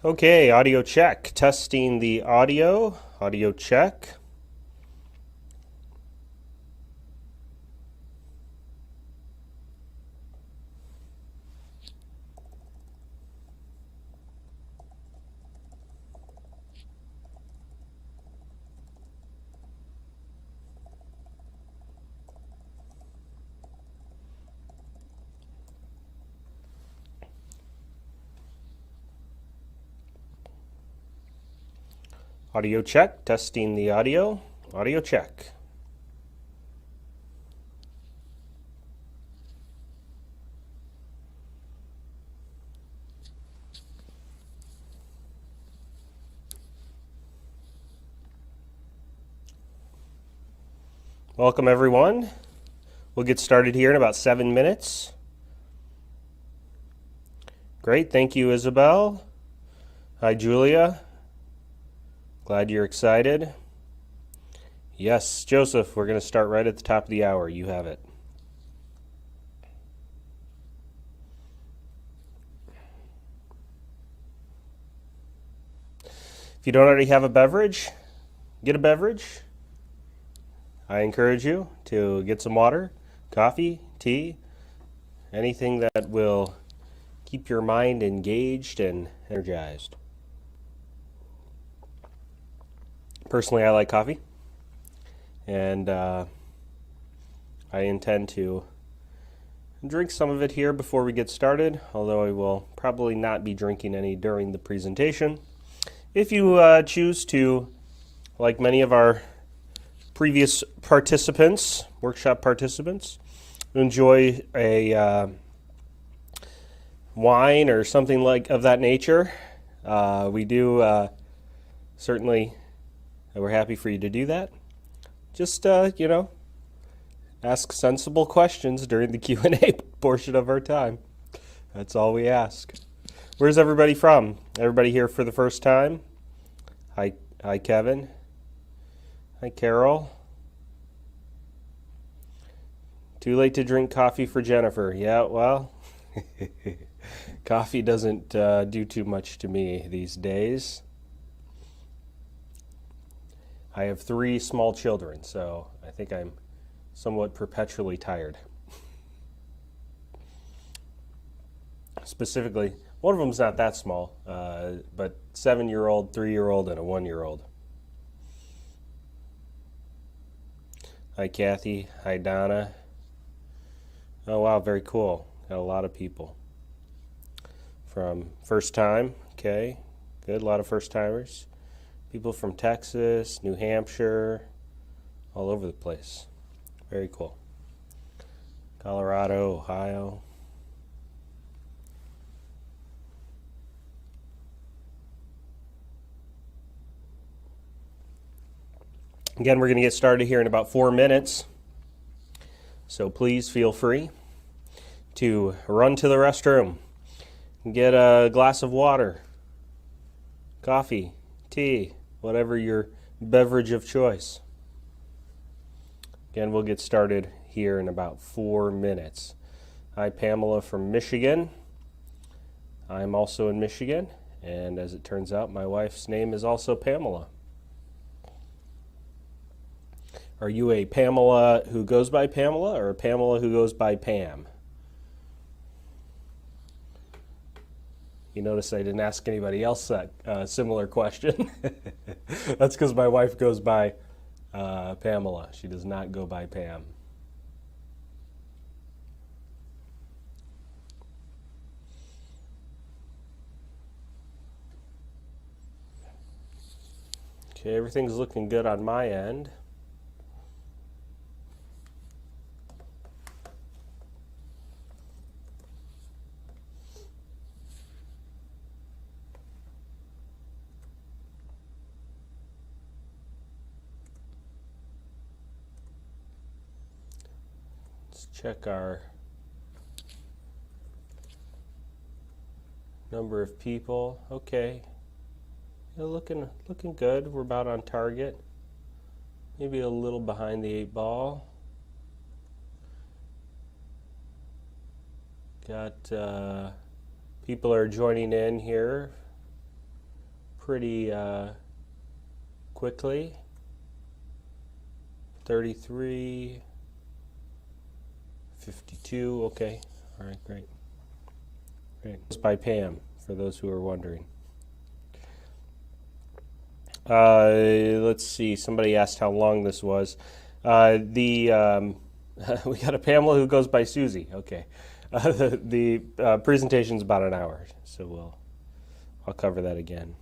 Okay, audio check. Testing the audio. Audio check. Audio check. Testing the audio. Audio check. Welcome, everyone. We'll get started here in about 7 minutes. Great. Thank you, Isabel. Hi, Julia. Glad you're excited. Yes, Joseph, we're going to start right at the top of the hour. You have it. If you don't already have a beverage, get a beverage. I encourage you to get some water, coffee, tea, anything that will keep your mind engaged and energized. Personally, I like coffee, and I intend to drink some of it here before we get started, although I will probably not be drinking any during the presentation. If you choose to, like many of our previous participants, workshop participants, enjoy a wine or something like of that nature, we do certainly, we're happy for you to do that. Just, ask sensible questions during the Q&A portion of our time. That's all we ask. Where's everybody from? Everybody here for the first time? Hi, Kevin. Hi, Carol. Too late to drink coffee for Jennifer. Yeah, well, coffee doesn't do too much to me these days. I have 3 small children, so I think I'm somewhat perpetually tired. Specifically, one of them's not that small, but 7-year-old, 3-year-old, and a 1-year-old. Hi, Kathy. Hi, Donna. Oh, wow, very cool. Got a lot of people. From first time, okay, good, a lot of first timers. People from Texas, New Hampshire, all over the place. Very cool. Colorado, Ohio. Again, we're going to get started here in about 4 minutes. So please feel free to run to the restroom, get a glass of water, coffee, tea, whatever your beverage of choice. Again, we'll get started here in about 4 minutes. Hi, Pamela from Michigan. I'm also in Michigan, and as it turns out, my wife's name is also Pamela. Are you a Pamela who goes by Pamela or a Pamela who goes by Pam? You notice I didn't ask anybody else that similar question. That's because my wife goes by Pamela. She does not go by Pam. Okay, everything's looking good on my end. Check our number of people. Okay, looking good. We're about on target. Maybe a little behind the 8 ball. Got people are joining in here pretty quickly. 33, 52, okay. All right, great. Great. It's by Pam, for those who are wondering. Let's see, somebody asked how long this was. We got a Pamela who goes by Susie, okay. The presentation's about an hour, so I'll cover that again.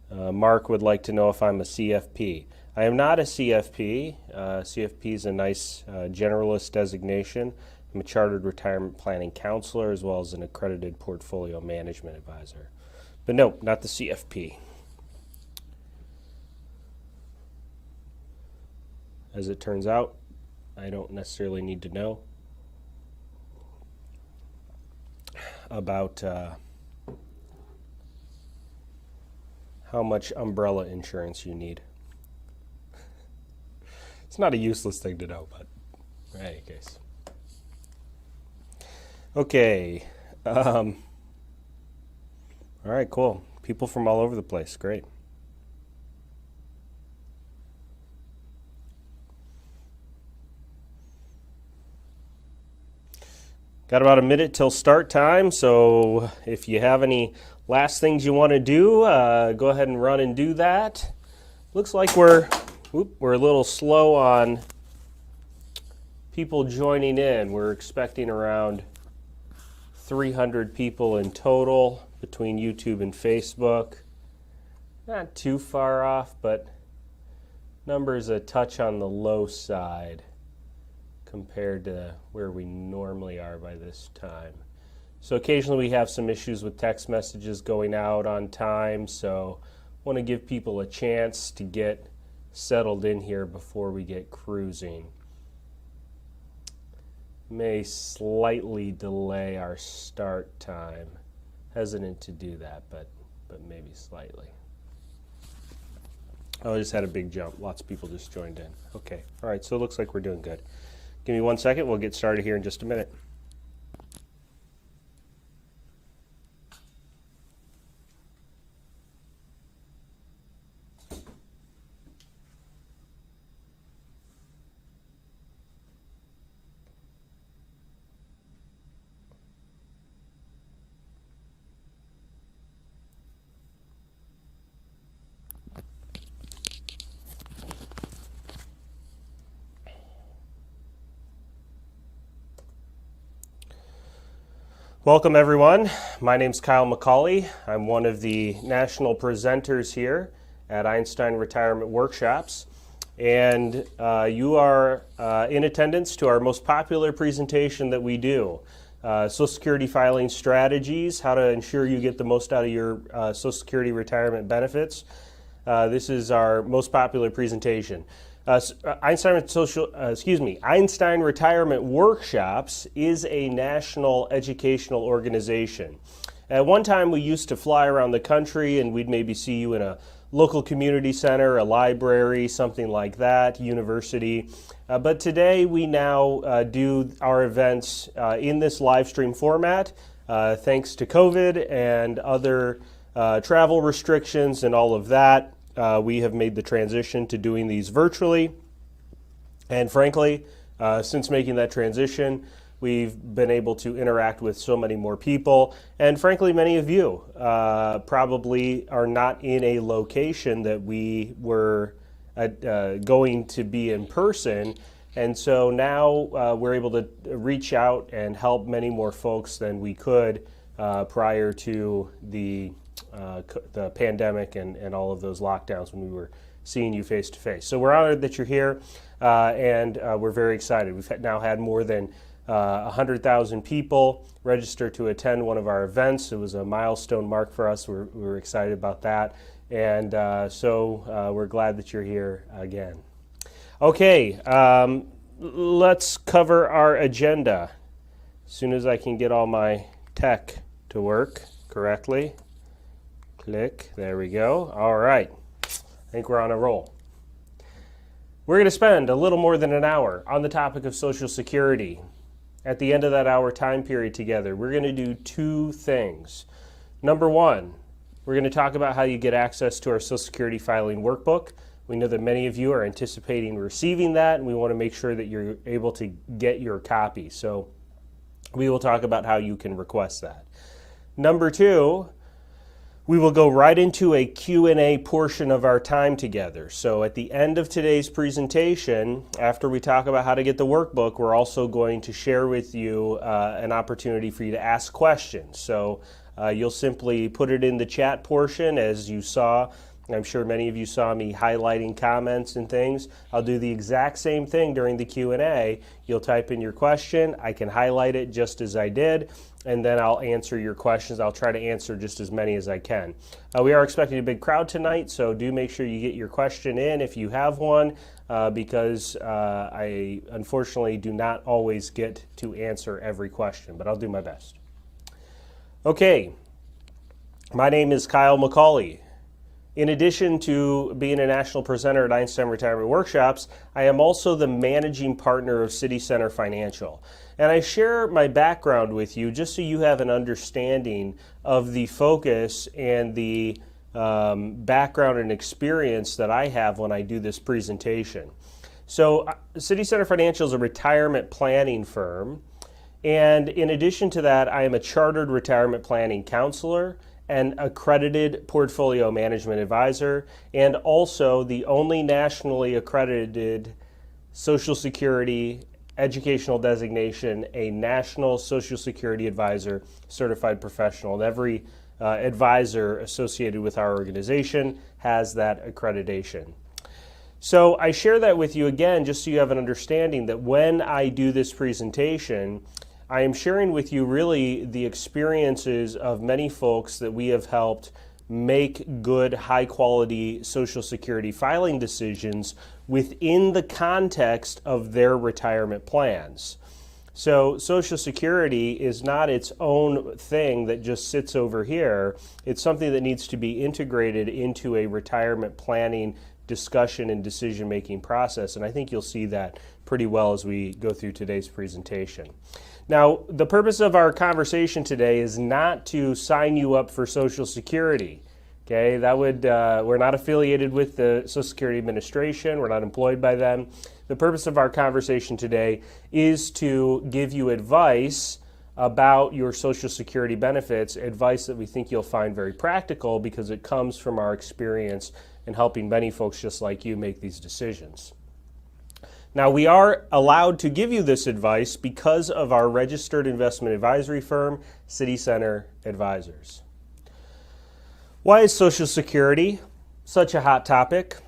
Mark would like to know if I'm a CFP. I am not a CFP. CFP is a nice generalist designation. I'm a chartered retirement planning counselor as well as an accredited portfolio management advisor. But no, not the CFP. As it turns out, I don't necessarily need to know about how much umbrella insurance you need. It's not a useless thing to know, but in any case. Okay. All right, cool. People from all over the place. Great. Got about a minute till start time, so if you have any last things you want to do, go ahead and run and do that. Looks like we're a little slow on people joining in. We're expecting around 300 people in total between YouTube and Facebook. Not too far off, but numbers a touch on the low side compared to where we normally are by this time. So occasionally we have some issues with text messages going out on time, so want to give people a chance to get settled in here before we get cruising. May slightly delay our start time. Hesitant to do that, but maybe slightly. Oh, I just had a big jump. Lots of people just joined in. Okay, all right, so it looks like we're doing good. Give me 1 second, we'll get started here in just a minute. Welcome everyone. My name's Kyle McCauley. I'm one of the national presenters here at Einstein Retirement Workshops. And you are in attendance to our most popular presentation that we do. Social Security filing strategies, how to ensure you get the most out of your Social Security retirement benefits. This is our most popular presentation. Einstein Retirement Workshops is a national educational organization. At one time we used to fly around the country and we'd maybe see you in a local community center, a library, something like that, university. But today we now do our events in this live stream format. Thanks to COVID and other travel restrictions and all of that. We have made the transition to doing these virtually, and frankly, since making that transition, we've been able to interact with so many more people, and frankly, many of you probably are not in a location that we were going to be in person, and so now we're able to reach out and help many more folks than we could prior to the pandemic and all of those lockdowns when we were seeing you face to face. So we're honored that you're here, and we're very excited. We've now had more than 100,000 people register to attend one of our events. It was a milestone mark for us. We were excited about that, and so we're glad that you're here again. Okay, let's cover our agenda. As soon as I can get all my tech to work correctly. Click, there we go. All right, I think we're on a roll. We're going to spend a little more than an hour on the topic of Social Security. At the end of that hour time period together, we're going to do two things. Number one, We're going to talk about how you get access to our Social Security filing workbook. We know that many of you are anticipating receiving that, and we want to make sure that you're able to get your copy. So we will talk about how you can request that. Number two, we will go right into a Q&A portion of our time together. So at the end of today's presentation, after we talk about how to get the workbook, we're also going to share with you an opportunity for you to ask questions. So you'll simply put it in the chat portion as you saw. I'm sure many of you saw me highlighting comments and things. I'll do the exact same thing during the Q&A. You'll type in your question. I can highlight it just as I did, and then I'll answer your questions. I'll try to answer just as many as I can. We are expecting a big crowd tonight, so do make sure you get your question in if you have one, because I unfortunately do not always get to answer every question, but I'll do my best. Okay, my name is Kyle McCauley. In addition to being a national presenter at Einstein Retirement Workshops, I am also the managing partner of City Center Financial. And I share my background with you just so you have an understanding of the focus and the background and experience that I have when I do this presentation. So City Center Financial is a retirement planning firm. And in addition to that, I am a chartered retirement planning counselor, an accredited portfolio management advisor, and also the only nationally accredited Social Security educational designation, a National Social Security Advisor certified professional. And every advisor associated with our organization has that accreditation. So I share that with you again just so you have an understanding that when I do this presentation, I am sharing with you really the experiences of many folks that we have helped make good, high-quality Social Security filing decisions within the context of their retirement plans. So Social Security is not its own thing that just sits over here. It's something that needs to be integrated into a retirement planning discussion and decision-making process, and I think you'll see that pretty well as we go through today's presentation. Now, the purpose of our conversation today is not to sign you up for Social Security. Okay, we're not affiliated with the Social Security Administration. We're not employed by them. The purpose of our conversation today is to give you advice about your Social Security benefits, advice that we think you'll find very practical because it comes from our experience in helping many folks just like you make these decisions. Now, we are allowed to give you this advice because of our registered investment advisory firm, City Center Advisors. Why is Social Security such a hot topic?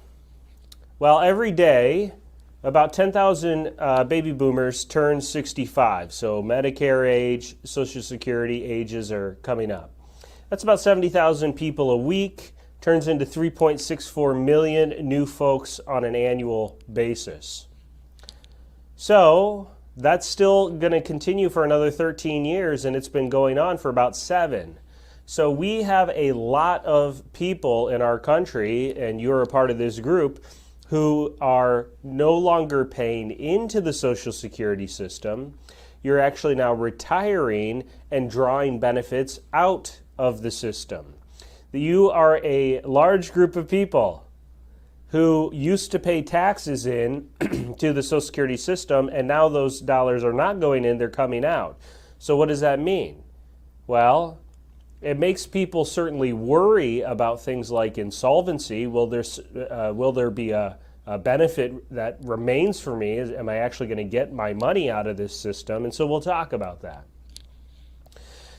Well, every day, about 10,000 baby boomers turn 65. So Medicare age, Social Security ages are coming up. That's about 70,000 people a week, turns into 3.64 million new folks on an annual basis. So that's still going to continue for another 13 years, and it's been going on for about 7. So we have a lot of people in our country, and you're a part of this group, who are no longer paying into the Social Security system. You're actually now retiring and drawing benefits out of the system. You are a large group of people who used to pay taxes in to the Social Security system, and now those dollars are not going in, they're coming out. So what does that mean? Well, it makes people certainly worry about things like insolvency. Will there be a benefit that remains for me? Am I actually going to get my money out of this system? And so we'll talk about that.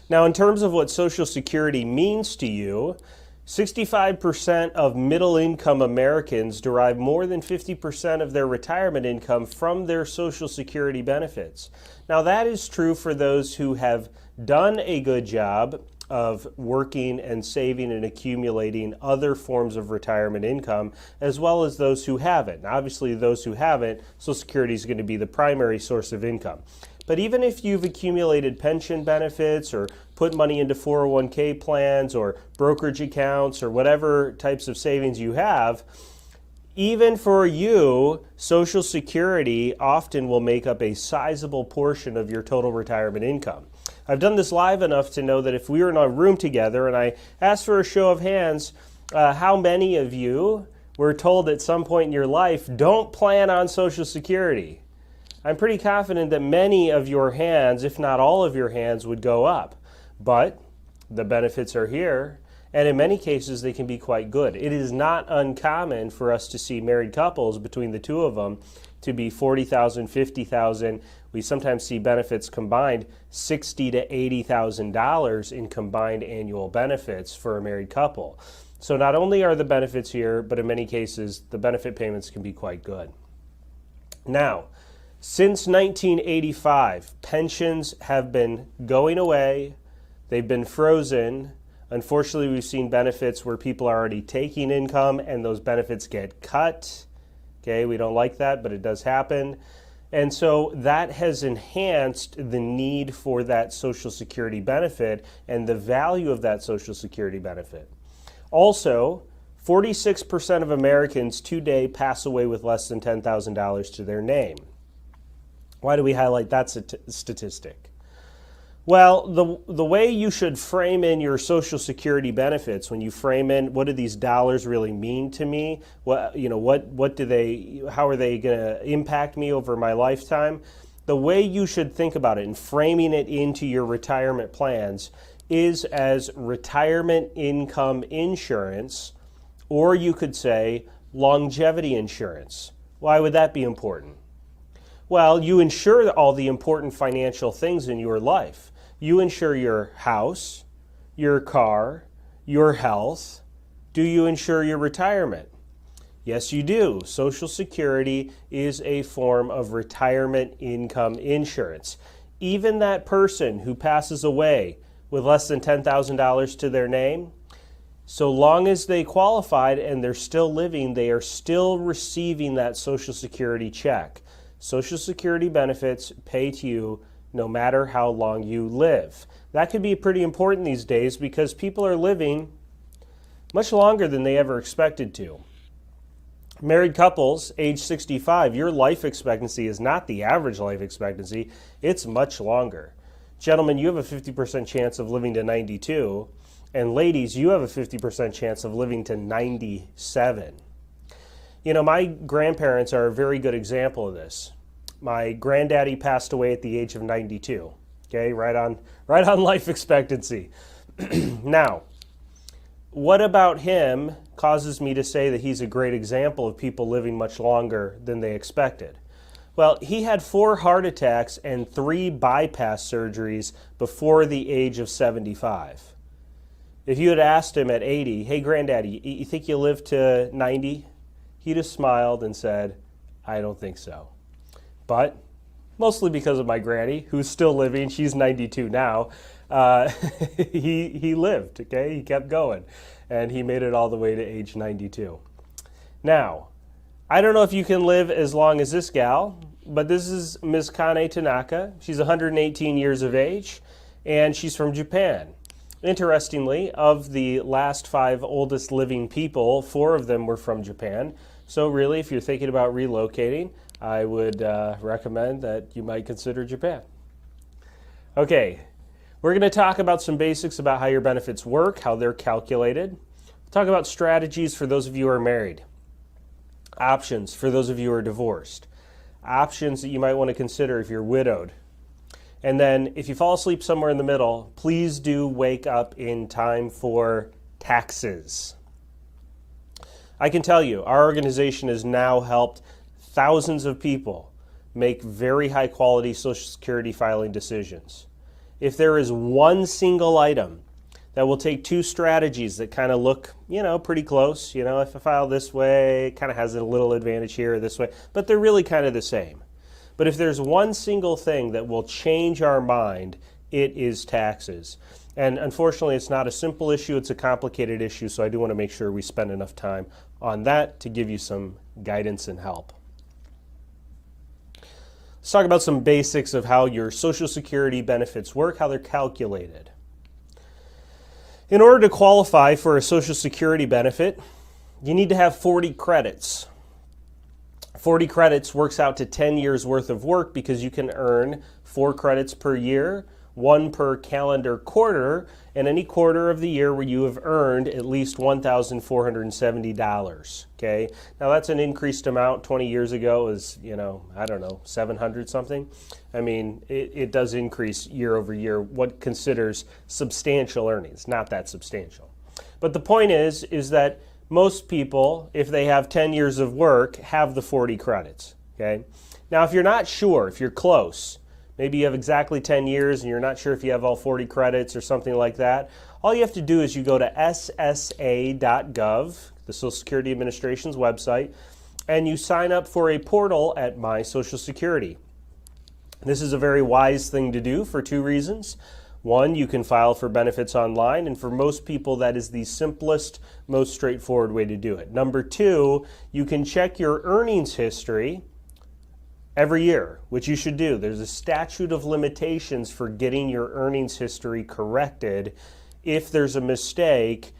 Now, in terms of what Social Security means to you, 65% of middle-income Americans derive more than 50% of their retirement income from their Social Security benefits. Now, that is true for those who have done a good job of working and saving and accumulating other forms of retirement income, as well as those who haven't. Now, obviously, those who haven't, Social Security is going to be the primary source of income. But even if you've accumulated pension benefits or put money into 401k plans or brokerage accounts or whatever types of savings you have, Even for you, Social Security often will make up a sizable portion of your total retirement income. I've done this live enough to know that if we were in a room together and I asked for a show of hands, how many of you were told at some point in your life, don't plan on Social Security? I'm pretty confident that many of your hands, if not all of your hands, would go up. But the benefits are here, and in many cases they can be quite good. It is not uncommon for us to see married couples between the two of them to be $40,000, $50,000. We sometimes see benefits combined $60,000 to $80,000 in combined annual benefits for a married couple. So not only are the benefits here, but in many cases the benefit payments can be quite good. Now, since 1985, pensions have been going away. They've been frozen. Unfortunately, we've seen benefits where people are already taking income and those benefits get cut. Okay, we don't like that, but it does happen. And so that has enhanced the need for that Social Security benefit and the value of that Social Security benefit. Also, 46% of Americans today pass away with less than $10,000 to their name. Why do we highlight that statistic? Well, the way you should frame in your Social Security benefits, when you frame in what do these dollars really mean to me, how are they going to impact me over my lifetime? The way you should think about it and framing it into your retirement plans is as retirement income insurance, or you could say longevity insurance. Why would that be important? Well, you insure all the important financial things in your life. You insure your house, your car, your health. Do you insure your retirement? Yes, you do. Social Security is a form of retirement income insurance. Even that person who passes away with less than $10,000 to their name, so long as they qualified and they're still living, they are still receiving that Social Security check. Social Security benefits pay to you no matter how long you live. That could be pretty important these days because people are living much longer than they ever expected to. Married couples, age 65, your life expectancy is not the average life expectancy, it's much longer. Gentlemen, you have a 50% chance of living to 92, and ladies, you have a 50% chance of living to 97. You know, my grandparents are a very good example of this. My granddaddy passed away at the age of 92. Okay, right on life expectancy. Now, what about him causes me to say that he's a great example of people living much longer than they expected? Well, he had 4 heart attacks and 3 bypass surgeries before the age of 75. If you had asked him at 80, hey, granddaddy, you think you'll live to 90? He'd have smiled and said, I don't think so. But mostly because of my granny, who's still living, she's 92 now, he lived, okay? He kept going, and he made it all the way to age 92. Now, I don't know if you can live as long as this gal, but this is Ms. Kane Tanaka. She's 118 years of age, and she's from Japan. Interestingly, of the last 5 oldest living people, 4 of them were from Japan. So really, if you're thinking about relocating, I would recommend that you might consider Japan. Okay, we're going to talk about some basics about how your benefits work, how they're calculated. We'll talk about strategies for those of you who are married, options for those of you who are divorced, options that you might want to consider if you're widowed. And then if you fall asleep somewhere in the middle, please do wake up in time for taxes. I can tell you, our organization has now helped thousands of people make very high quality Social Security filing decisions. If there is one single item that will take 2 strategies that kind of look, pretty close, if I file this way, it kind of has a little advantage here or this way, but they're really kind of the same. But if there's one single thing that will change our mind, it is taxes. And unfortunately, it's not a simple issue, it's a complicated issue, so I do want to make sure we spend enough time on that to give you some guidance and help. Let's talk about some basics of how your Social Security benefits work, how they're calculated. In order to qualify for a Social Security benefit, you need to have 40 credits. 40 credits works out to 10 years worth of work because you can earn 4 credits per year, 1 per calendar quarter, and any quarter of the year where you have earned at least $1,470. Okay, now that's an increased amount. 20 years ago was, I don't know, 700 something. I mean, it does increase year over year. What considers substantial earnings, not that substantial. But the point is that most people, if they have 10 years of work, have the 40 credits. Okay, now if you're not sure, if you're close, maybe you have exactly 10 years and you're not sure if you have all 40 credits or something like that, all you have to do is you go to ssa.gov, the Social Security Administration's website, and you sign up for a portal at My Social Security. This is a very wise thing to do for 2 reasons. One, you can file for benefits online, and for most people that is the simplest, most straightforward way to do it. Number 2, you can check your earnings history every year, which you should do. There's a statute of limitations for getting your earnings history corrected. If there's a mistake,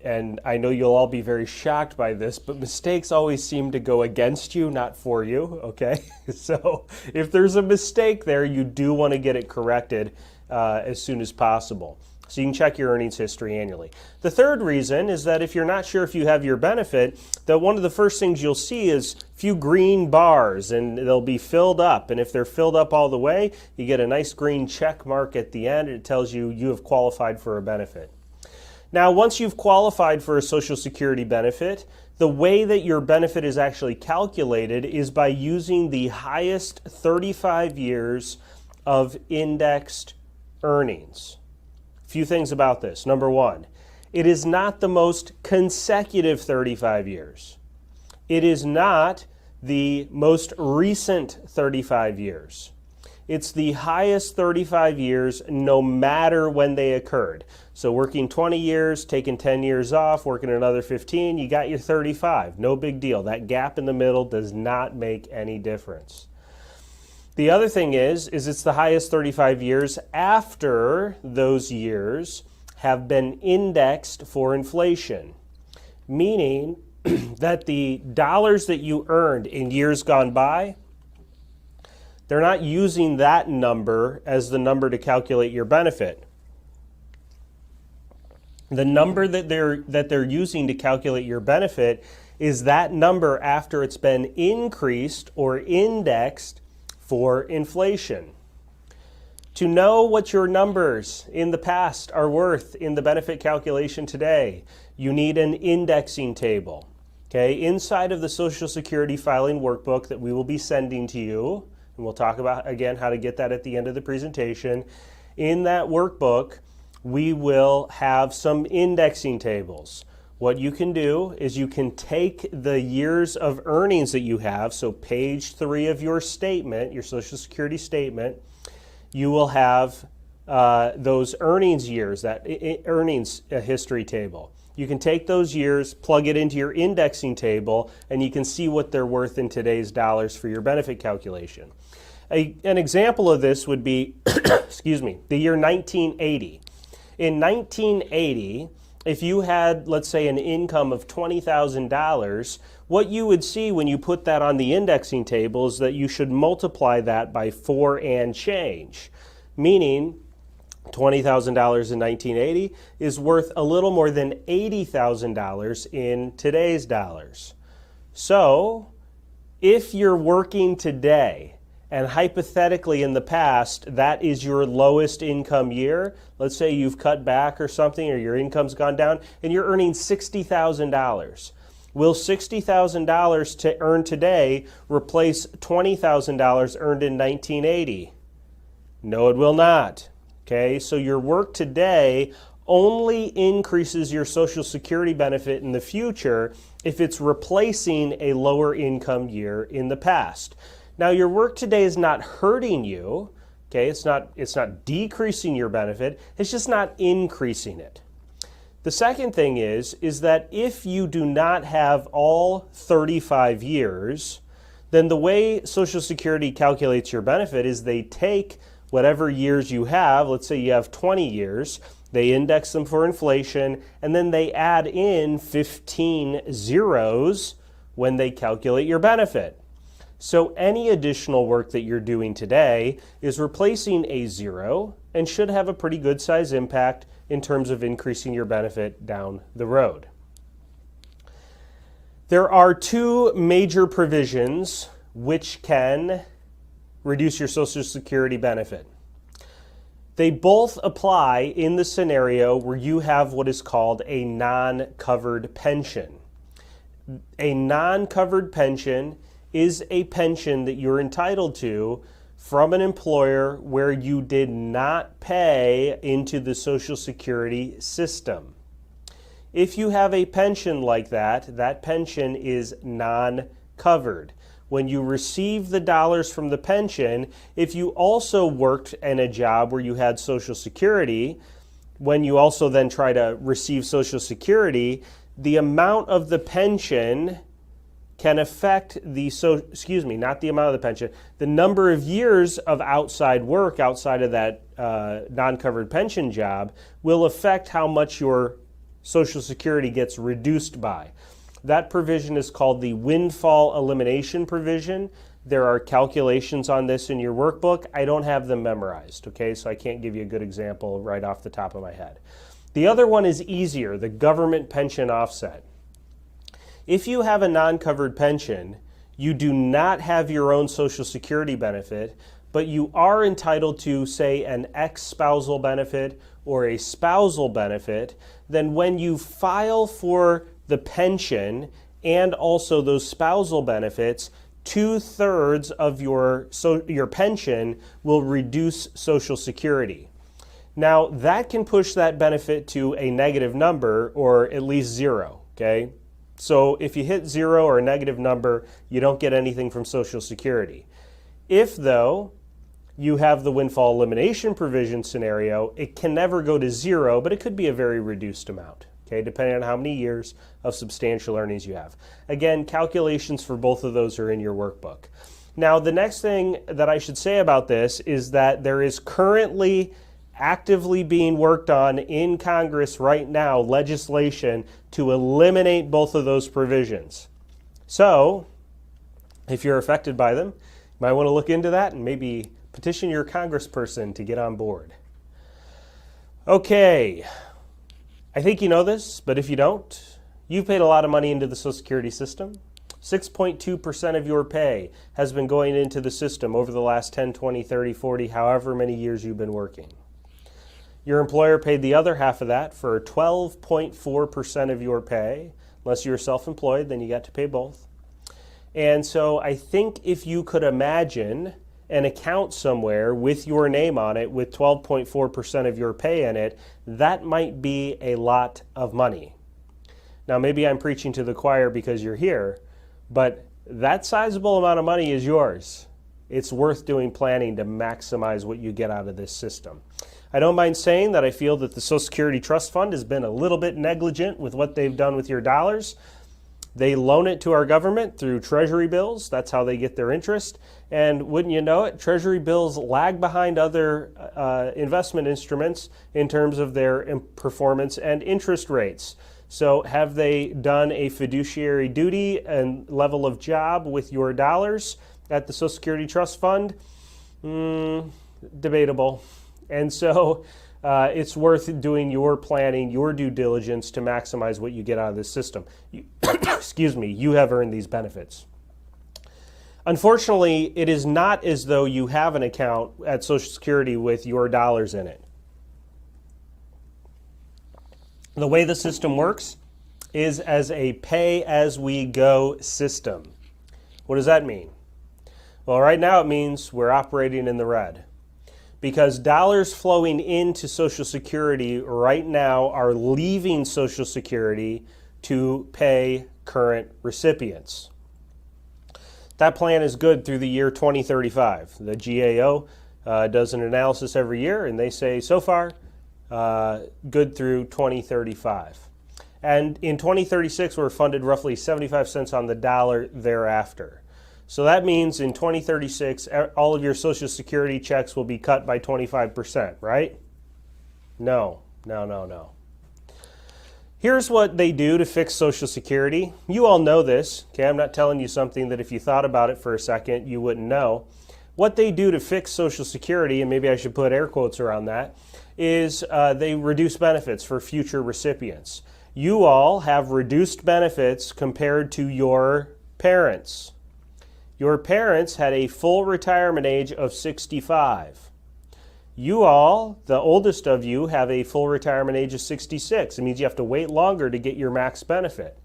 and I know you'll all be very shocked by this, but mistakes always seem to go against you, not for you, okay? So if there's a mistake there, you do want to get it corrected as soon as possible. So you can check your earnings history annually. The third reason is that if you're not sure if you have your benefit, that one of the first things you'll see is a few green bars, and they'll be filled up. And if they're filled up all the way, you get a nice green check mark at the end. It tells you you have qualified for a benefit. Now, once you've qualified for a Social Security benefit, the way that your benefit is actually calculated is by using the highest 35 years of indexed earnings. A few things about this. Number 1, it is not the most consecutive 35 years. It is not the most recent 35 years. It's the highest 35 years no matter when they occurred. So working 20 years, taking 10 years off, working another 15, you got your 35. No big deal. That gap in the middle does not make any difference. The other thing is it's the highest 35 years after those years have been indexed for inflation, meaning that the dollars that you earned in years gone by, they're not using that number as the number to calculate your benefit. The number that they're using to calculate your benefit is that number after it's been increased or indexed for inflation. To know what your numbers in the past are worth in the benefit calculation today, you need an indexing table. Okay, inside of the Social Security filing workbook that we will be sending to you, and we'll talk about again how to get that at the end of the presentation. In that workbook, we will have some indexing tables. What you can do is you can take the years of earnings that you have, so page 3 of your statement, your Social Security statement, you will have those earnings years, that earnings history table. You can take those years, plug it into your indexing table, and you can see what they're worth in today's dollars for your benefit calculation. An example of this would be, excuse me, the year 1980. In 1980, if you had, let's say, an income of $20,000, what you would see when you put that on the indexing table is that you should multiply that by 4 and change, meaning $20,000 in 1980 is worth a little more than $80,000 in today's dollars. So, if you're working today, and hypothetically in the past, that is your lowest income year, let's say you've cut back or something, or your income's gone down, and you're earning $60,000. Will $60,000 to earn today replace $20,000 earned in 1980? No, it will not. Okay, so your work today only increases your Social Security benefit in the future if it's replacing a lower income year in the past. Now, your work today is not hurting you, okay? It's not decreasing your benefit, it's just not increasing it. The second thing is that if you do not have all 35 years, then the way Social Security calculates your benefit is they take whatever years you have, let's say you have 20 years, they index them for inflation, and then they add in 15 zeros when they calculate your benefit. So any additional work that you're doing today is replacing a zero and should have a pretty good size impact in terms of increasing your benefit down the road. There are two major provisions which can reduce your Social Security benefit. They both apply in the scenario where you have what is called a non-covered pension. A non-covered pension is a pension that you're entitled to from an employer where you did not pay into the Social Security system. If you have a pension like that, that pension is non-covered. When you receive the dollars from the pension, if you also worked in a job where you had Social Security, when you also then try to receive Social Security, the amount of the pension can affect the, not the amount of the pension, the number of years of outside work outside of that non-covered pension job will affect how much your Social Security gets reduced by. That provision is called the windfall elimination provision. There are calculations on this in your workbook. I don't have them memorized, okay, so I can't give you a good example right off the top of my head. The other one is easier, the government pension offset. If you have a non-covered pension, you do not have your own Social Security benefit, but you are entitled to, say, an ex-spousal benefit or a spousal benefit, then when you file for the pension and also those spousal benefits, 2/3 of your pension will reduce Social Security. Now, that can push that benefit to a negative number or at least zero, okay? So if you hit zero or a negative number, you don't get anything from Social Security. If, though, you have the windfall elimination provision scenario, it can never go to zero, but it could be a very reduced amount, okay, depending on how many years of substantial earnings you have. Again, calculations for both of those are in your workbook. Now, the next thing that I should say about this is that there is currently actively being worked on in Congress right now legislation to eliminate both of those provisions. So, if you're affected by them, you might want to look into that and maybe petition your congressperson to get on board. Okay, I think you know this, but if you don't, you've paid a lot of money into the Social Security system. 6.2% of your pay has been going into the system over the last 10, 20, 30, 40, however many years you've been working. Your employer paid the other half of that for 12.4% of your pay. Unless you're self-employed, then you got to pay both. And so I think if you could imagine an account somewhere with your name on it with 12.4% of your pay in it, that might be a lot of money. Now, maybe I'm preaching to the choir because you're here, but that sizable amount of money is yours. It's worth doing planning to maximize what you get out of this system. I don't mind saying that I feel that the Social Security Trust Fund has been a little bit negligent with what they've done with your dollars. They loan it to our government through Treasury bills. That's how they get their interest. And wouldn't you know it, Treasury bills lag behind other investment instruments in terms of their performance and interest rates. So have they done a fiduciary duty and level of job with your dollars at the Social Security Trust Fund? Debatable. And so it's worth doing your planning, your due diligence to maximize what you get out of this system. You have earned these benefits. Unfortunately, it is not as though you have an account at Social Security with your dollars in it. The way the system works is as a pay-as-we-go system. What does that mean? Well, right now it means we're operating in the red, because dollars flowing into Social Security right now are leaving Social Security to pay current recipients. That plan is good through the year 2035. The GAO does an analysis every year, and they say so far good through 2035. And in 2036, we're funded roughly 75 cents on the dollar thereafter. So that means in 2036, all of your Social Security checks will be cut by 25%, right? No. Here's what they do to fix Social Security. You all know this, okay? I'm not telling you something that if you thought about it for a second, you wouldn't know. What they do to fix Social Security, and maybe I should put air quotes around that, is they reduce benefits for future recipients. You all have reduced benefits compared to your parents. Your parents had a full retirement age of 65. You all, the oldest of you, have a full retirement age of 66. It means you have to wait longer to get your max benefit.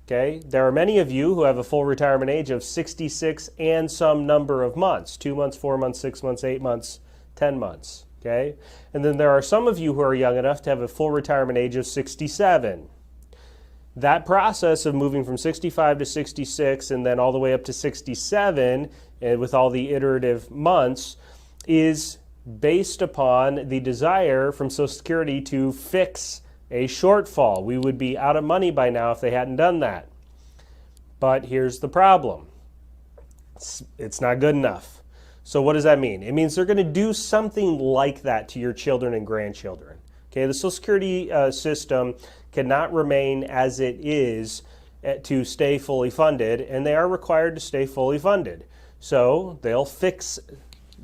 Okay? There are many of you who have a full retirement age of 66 and some number of months. 2 months, 4 months, 6 months, 8 months, 10 months. Okay? And then there are some of you who are young enough to have a full retirement age of 67. That process of moving from 65 to 66 and then all the way up to 67, and with all the iterative months, is based upon the desire from Social Security to fix a shortfall. We would be out of money by now if they hadn't done that. But here's the problem. It's not good enough. So what does that mean? It means they're going to do something like that to your children and grandchildren. Okay, the Social Security system cannot remain as it is to stay fully funded, and they are required to stay fully funded. So they'll fix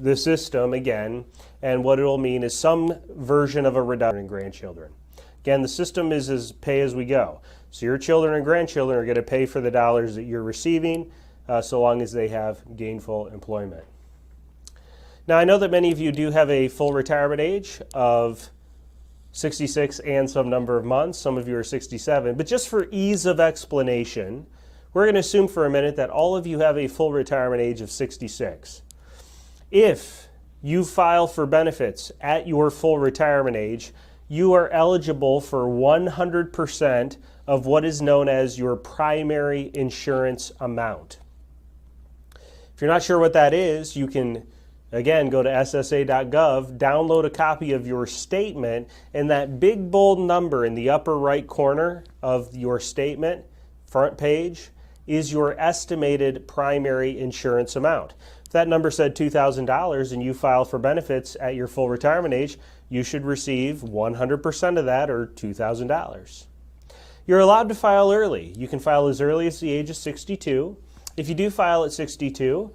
the system again, and what it'll mean is some version of a reduction in grandchildren. Again, the system is as pay as we go. So your children and grandchildren are going to pay for the dollars that you're receiving so long as they have gainful employment. Now, I know that many of you do have a full retirement age of 66 and some number of months. Some of you are 67. But just for ease of explanation, we're going to assume for a minute that all of you have a full retirement age of 66. If you file for benefits at your full retirement age, you are eligible for 100% of what is known as your primary insurance amount. If you're not sure what that is, you can, again, go to ssa.gov, download a copy of your statement, and that big bold number in the upper right corner of your statement, front page, is your estimated primary insurance amount. If that number said $2,000 and you file for benefits at your full retirement age, you should receive 100% of that, or $2,000. You're allowed to file early. You can file as early as the age of 62. If you do file at 62,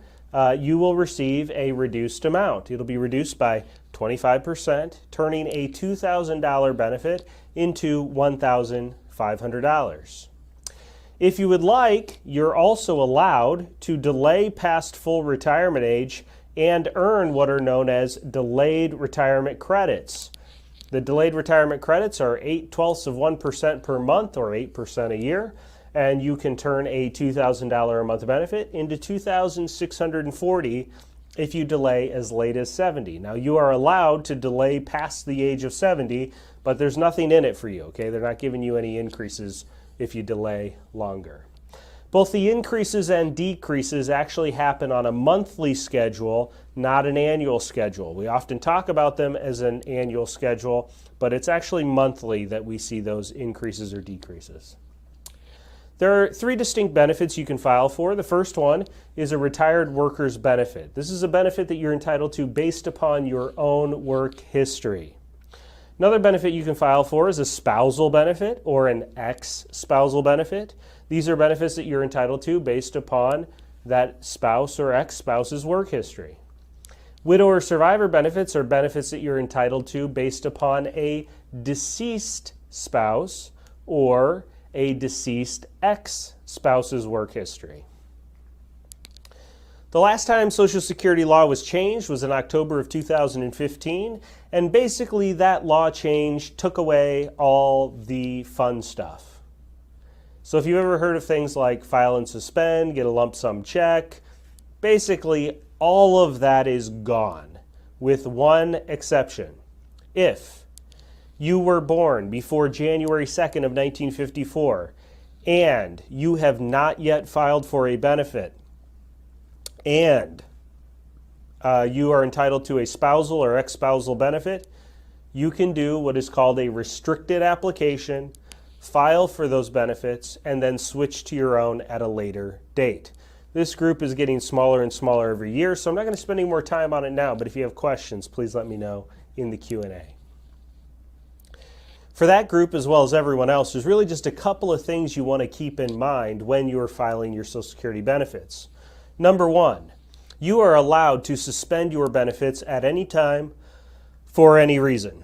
you will receive a reduced amount. It'll be reduced by 25%, turning a $2,000 benefit into $1,500. If you would like, you're also allowed to delay past full retirement age and earn what are known as delayed retirement credits. The delayed retirement credits are 0.8% per month, or 8% a year, and you can turn a $2,000 a month benefit into $2,640 if you delay as late as 70. Now, you are allowed to delay past the age of 70, but there's nothing in it for you, okay? They're not giving you any increases if you delay longer. Both the increases and decreases actually happen on a monthly schedule, not an annual schedule. We often talk about them as an annual schedule, but it's actually monthly that we see those increases or decreases. There are 3 distinct benefits you can file for. The first one is a retired worker's benefit. This is a benefit that you're entitled to based upon your own work history. Another benefit you can file for is a spousal benefit or an ex-spousal benefit. These are benefits that you're entitled to based upon that spouse or ex-spouse's work history. Widow or survivor benefits are benefits that you're entitled to based upon a deceased spouse or a deceased ex-spouse's work history. The last time Social Security law was changed was in October of 2015, and basically that law change took away all the fun stuff. So if you've ever heard of things like file and suspend, get a lump sum check, basically all of that is gone, with one exception. If you were born before January 2nd of 1954 and you have not yet filed for a benefit, and you are entitled to a spousal or ex-spousal benefit, you can do what is called a restricted application, file for those benefits, and then switch to your own at a later date. This group is getting smaller and smaller every year, so I'm not going to spend any more time on it now, but if you have questions, please let me know in the Q&A. For that group, as well as everyone else, there's really just a couple of things you want to keep in mind when you're filing your Social Security benefits. Number one, you are allowed to suspend your benefits at any time for any reason.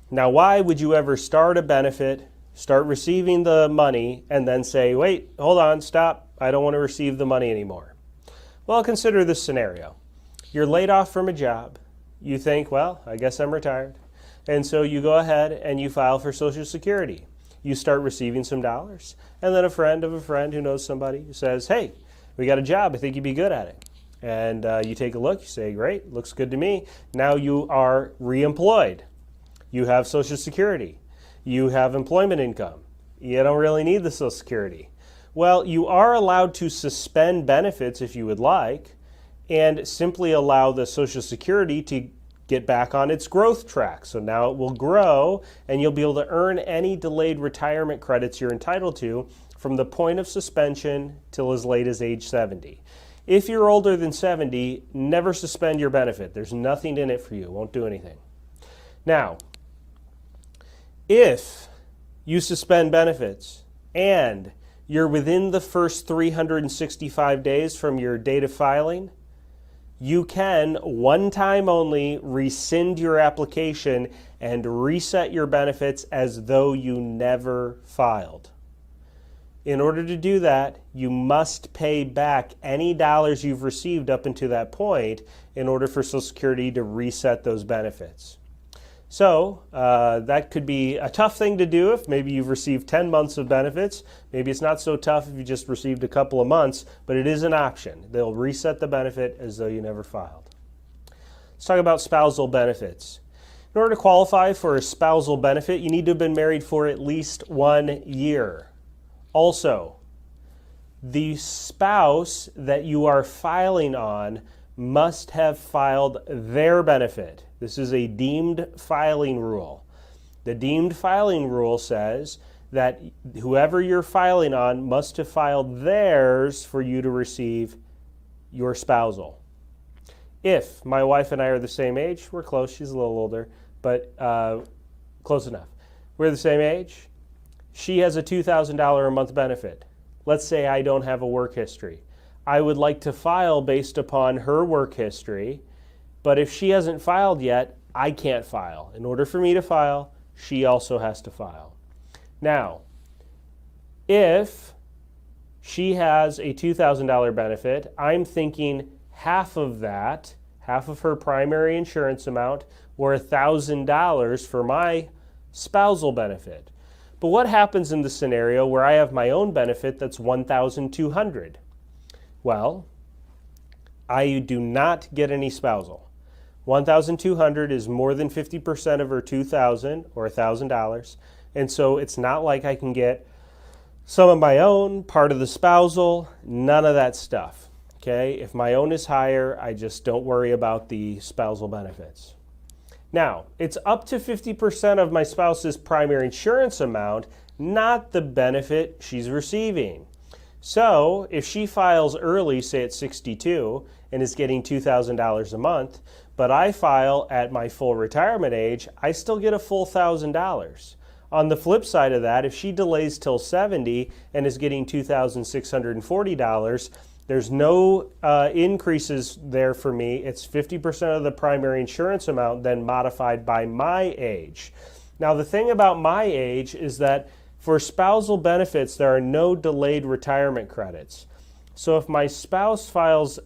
Now, why would you ever start a benefit, start receiving the money, and then say, wait, hold on, stop, I don't want to receive the money anymore? Well, consider this scenario. You're laid off from a job. You think, well, I guess I'm retired. And so you go ahead and you file for Social Security. You start receiving some dollars. And then a friend of a friend who knows somebody says, hey, we got a job, I think you'd be good at it. And you take a look, you say, great, looks good to me. Now you are reemployed. You have Social Security. You have employment income. You don't really need the Social Security. Well, you are allowed to suspend benefits if you would like, and simply allow the Social Security to get back on its growth track. So now it will grow, and you'll be able to earn any delayed retirement credits you're entitled to from the point of suspension till as late as age 70. If you're older than 70, never suspend your benefit. There's nothing in it for you. It won't do anything. Now, if you suspend benefits and you're within the first 365 days from your date of filing, you can, one time only, rescind your application and reset your benefits as though you never filed. In order to do that, you must pay back any dollars you've received up until that point in order for Social Security to reset those benefits. So that could be a tough thing to do if maybe you've received 10 months of benefits. Maybe it's not so tough if you just received a couple of months, but it is an option. They'll reset the benefit as though you never filed. Let's talk about spousal benefits. In order to qualify for a spousal benefit, you need to have been married for at least 1 year. Also, the spouse that you are filing on must have filed their benefit. This is a deemed filing rule. The deemed filing rule says that whoever you're filing on must have filed theirs for you to receive your spousal. If my wife and I are the same age, we're close, she's a little older, but close enough. We're the same age. She has a $2,000 a month benefit. Let's say I don't have a work history. I would like to file based upon her work history, but if she hasn't filed yet, I can't file. In order for me to file, she also has to file. Now, if she has a $2,000 benefit, I'm thinking half of that, half of her primary insurance amount, or $1,000 for my spousal benefit. But what happens in the scenario where I have my own benefit that's $1,200? Well, I do not get any spousal. $1,200 is more than 50% of her $2,000 or $1,000, and so it's not like I can get some of my own, part of the spousal, none of that stuff. Okay? If my own is higher, I just don't worry about the spousal benefits. Now, it's up to 50% of my spouse's primary insurance amount, not the benefit she's receiving. So, if she files early, say at 62, and is getting $2,000 a month, but I file at my full retirement age, I still get a full $1,000. On the flip side of that, if she delays till 70 and is getting $2,640, there's no increases there for me. It's 50% of the primary insurance amount, then modified by my age. Now, the thing about my age is that for spousal benefits, there are no delayed retirement credits. So if my spouse files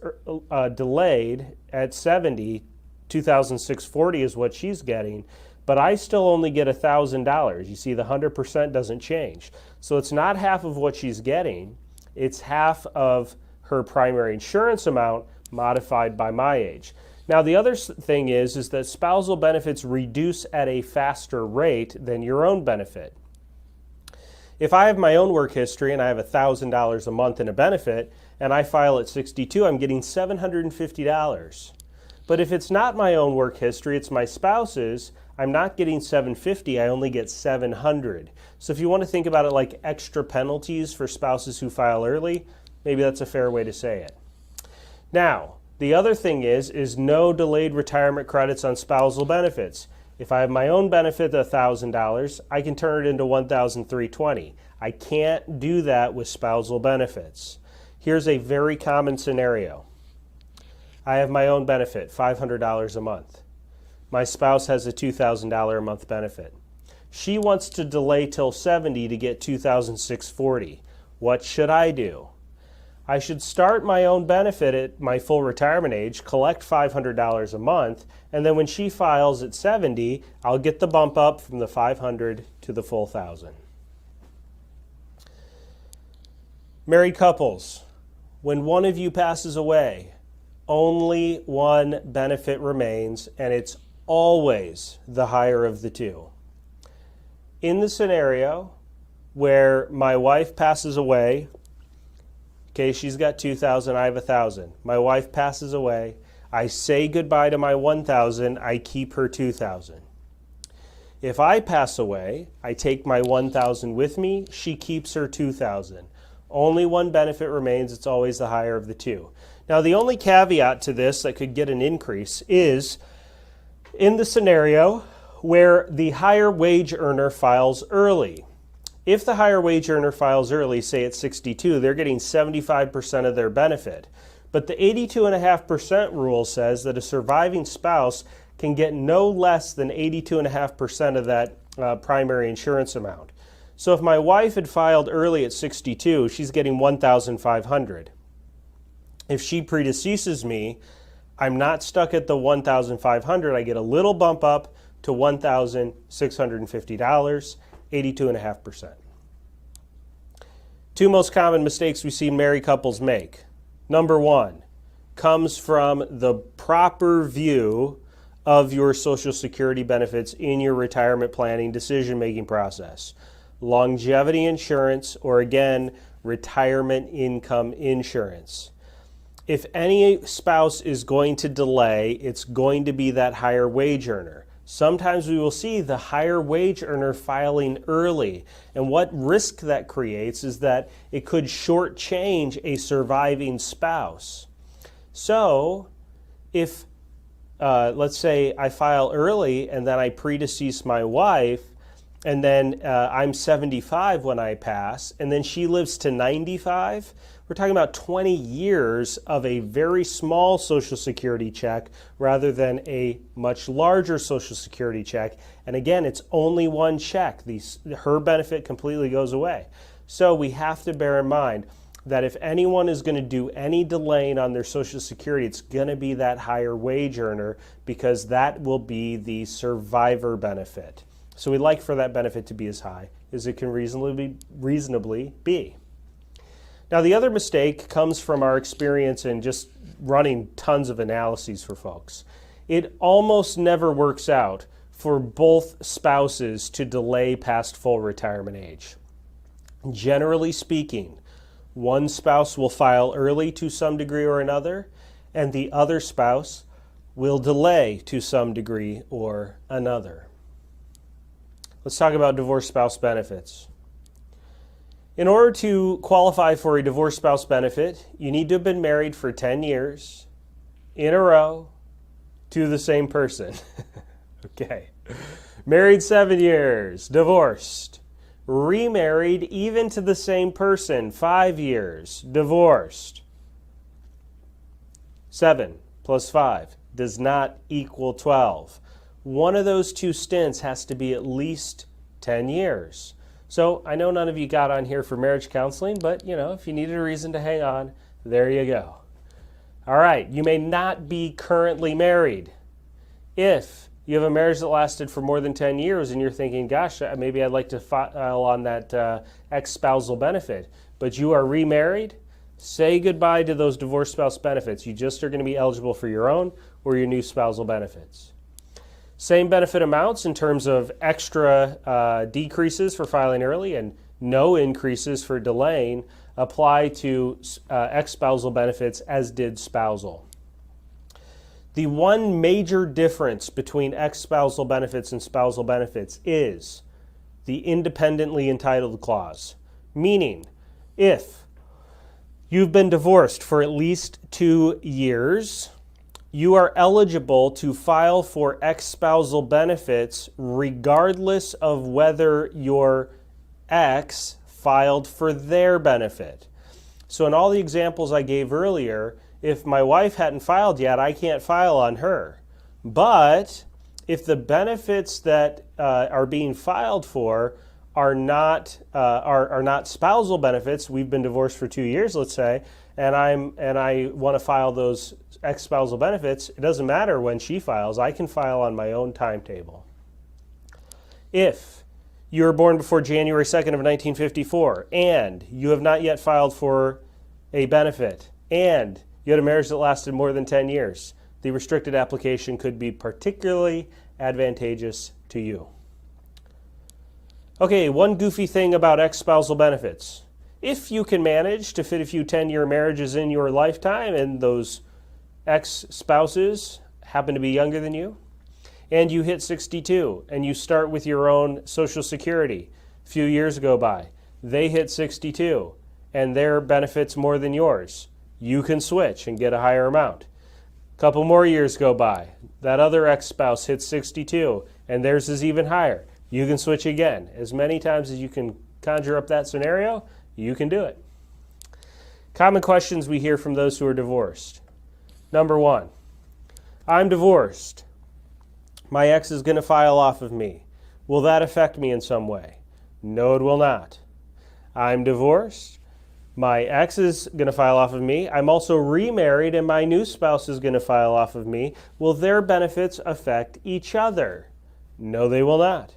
delayed at 70, $2,640 is what she's getting, but I still only get $1,000. You see, the 100% doesn't change. So it's not half of what she's getting. It's half of her primary insurance amount modified by my age. Now, the other thing is that spousal benefits reduce at a faster rate than your own benefit. If I have my own work history and I have $1,000 a month in a benefit and I file at 62, I'm getting $750. But if it's not my own work history, it's my spouse's, I'm not getting $750, I only get $700. So if you want to think about it like extra penalties for spouses who file early, maybe that's a fair way to say it. Now, the other thing is no delayed retirement credits on spousal benefits. If I have my own benefit of $1,000, I can turn it into $1,320. I can't do that with spousal benefits. Here's a very common scenario. I have my own benefit, $500 a month. My spouse has a $2,000 a month benefit. She wants to delay till 70 to get $2,640. What should I do? I should start my own benefit at my full retirement age, collect $500 a month, and then when she files at 70, I'll get the bump up from the $500 to the full $1,000. Married couples, when one of you passes away, only one benefit remains, and it's always the higher of the two. In the scenario where my wife passes away, okay, she's got $2,000, I have $1,000. My wife passes away, I say goodbye to my $1,000, I keep her $2,000. If I pass away, I take my $1,000 with me, she keeps her $2,000. Only one benefit remains, it's always the higher of the two. Now, the only caveat to this that could get an increase is in the scenario where the higher wage earner files early. If the higher wage earner files early, say at 62, they're getting 75% of their benefit. But the 82.5% rule says that a surviving spouse can get no less than 82.5% of that primary insurance amount. So if my wife had filed early at 62, she's getting $1,500. If she predeceases me, I'm not stuck at the $1,500. I get a little bump up to $1,650, 82.5%. Two most common mistakes we see married couples make. Number one comes from the proper view of your Social Security benefits in your retirement planning decision-making process. Longevity insurance, or again, retirement income insurance. If any spouse is going to delay, it's going to be that higher wage earner. Sometimes we will see the higher wage earner filing early. And what risk that creates is that it could shortchange a surviving spouse. So if, let's say I file early and then I predecease my wife, and then I'm 75 when I pass, and then she lives to 95, we're talking about 20 years of a very small Social Security check rather than a much larger Social Security check. And again, it's only one check. Her benefit completely goes away. So we have to bear in mind that if anyone is going to do any delaying on their Social Security, it's going to be that higher wage earner, because that will be the survivor benefit. So we'd like for that benefit to be as high as it can reasonably be. Now, the other mistake comes from our experience in just running tons of analyses for folks. It almost never works out for both spouses to delay past full retirement age. Generally speaking, one spouse will file early to some degree or another, and the other spouse will delay to some degree or another. Let's talk about divorced spouse benefits. In order to qualify for a divorced spouse benefit, you need to have been married for 10 years in a row to the same person. Okay. Married 7 years, divorced. Remarried even to the same person, 5 years, divorced. 7 plus 5 does not equal 12. One of those two stints has to be at least 10 years. So I know none of you got on here for marriage counseling, but if you needed a reason to hang on, there you go. All right, you may not be currently married. If you have a marriage that lasted for more than 10 years and you're thinking, gosh, maybe I'd like to file on that ex-spousal benefit, but you are remarried, say goodbye to those divorced spouse benefits. You just are going to be eligible for your own or your new spousal benefits. Same benefit amounts in terms of extra decreases for filing early and no increases for delaying apply to ex-spousal benefits, as did spousal. The one major difference between ex-spousal benefits and spousal benefits is the independently entitled clause. Meaning, if you've been divorced for at least 2 years, you are eligible to file for ex-spousal benefits regardless of whether your ex filed for their benefit. So in all the examples I gave earlier, if my wife hadn't filed yet, I can't file on her. But if the benefits that are being filed for are not spousal benefits, we've been divorced for 2 years, let's say, and I want to file those ex-spousal benefits, it doesn't matter when she files. I can file on my own timetable. If you were born before January 2nd of 1954 and you have not yet filed for a benefit and you had a marriage that lasted more than 10 years, the restricted application could be particularly advantageous to you. Okay, one goofy thing about ex-spousal benefits. If you can manage to fit a few 10-year marriages in your lifetime and those ex-spouses happen to be younger than you, and you hit 62 and you start with your own Social Security, a few years go by, they hit 62 and their benefits more than yours, you can switch and get a higher amount. A couple more years go by, that other ex-spouse hits 62 and theirs is even higher. You can switch again. As many times as you can conjure up that scenario, you can do it. Common questions we hear from those who are divorced. Number one, I'm divorced. My ex is going to file off of me. Will that affect me in some way? No, it will not. I'm divorced. My ex is going to file off of me. I'm also remarried and my new spouse is going to file off of me. Will their benefits affect each other? No, they will not.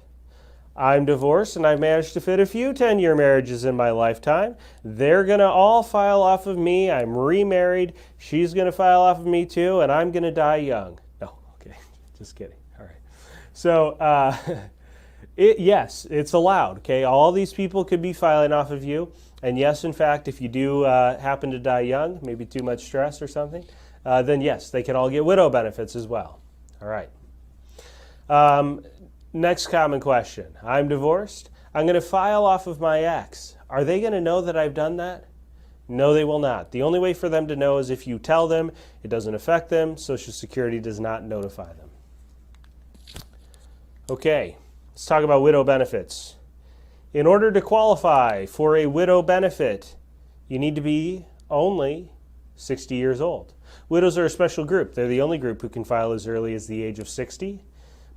I'm divorced and I've managed to fit a few 10-year marriages in my lifetime. They're going to all file off of me. I'm remarried. She's going to file off of me too, and I'm going to die young. No, okay, just kidding. All right. So, yes, it's allowed. Okay, all these people could be filing off of you. And yes, in fact, if you do happen to die young, maybe too much stress or something, then yes, they can all get widow benefits as well. All right. Next common question. I'm divorced. I'm going to file off of my ex. Are they going to know that I've done that? No, they will not. The only way for them to know is if you tell them. It doesn't affect them. Social Security does not notify them. Okay, let's talk about widow benefits. In order to qualify for a widow benefit, you need to be only 60 years old. Widows are a special group. They're the only group who can file as early as the age of 60.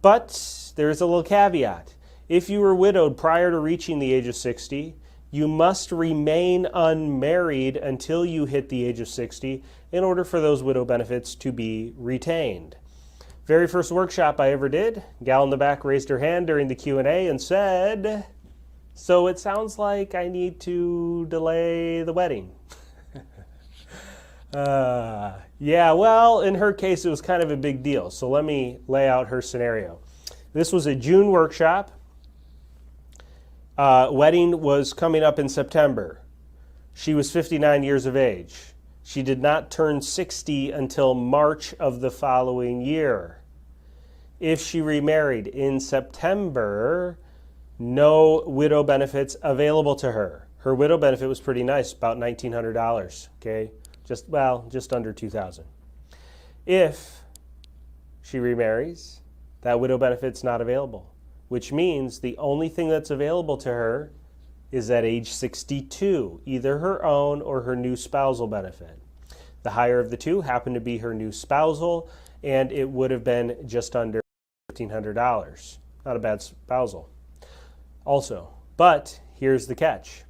But there's a little caveat. If you were widowed prior to reaching the age of 60, you must remain unmarried until you hit the age of 60 in order for those widow benefits to be retained. Very first workshop I ever did, gal in the back raised her hand during the Q&A and said, "So it sounds like I need to delay the wedding." Yeah, well, in her case, it was kind of a big deal. So let me lay out her scenario. This was a June workshop. Wedding was coming up in September. She was 59 years of age. She did not turn 60 until March of the following year. If she remarried in September, no widow benefits available to her. Her widow benefit was pretty nice, about $1,900, okay? Just under $2,000. If she remarries, that widow benefit's not available, which means the only thing that's available to her is at age 62, either her own or her new spousal benefit. The higher of the two happened to be her new spousal, and it would have been just under $1,500. Not a bad spousal. Also, but here's the catch.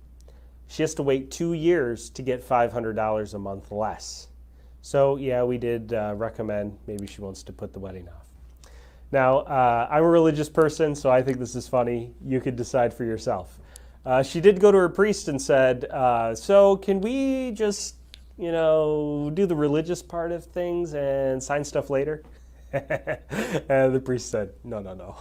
She has to wait 2 years to get $500 a month less. So yeah, we did recommend maybe she wants to put the wedding off. Now, I'm a religious person, so I think this is funny. You could decide for yourself. She did go to her priest and said, so can we just, do the religious part of things and sign stuff later? And the priest said, no.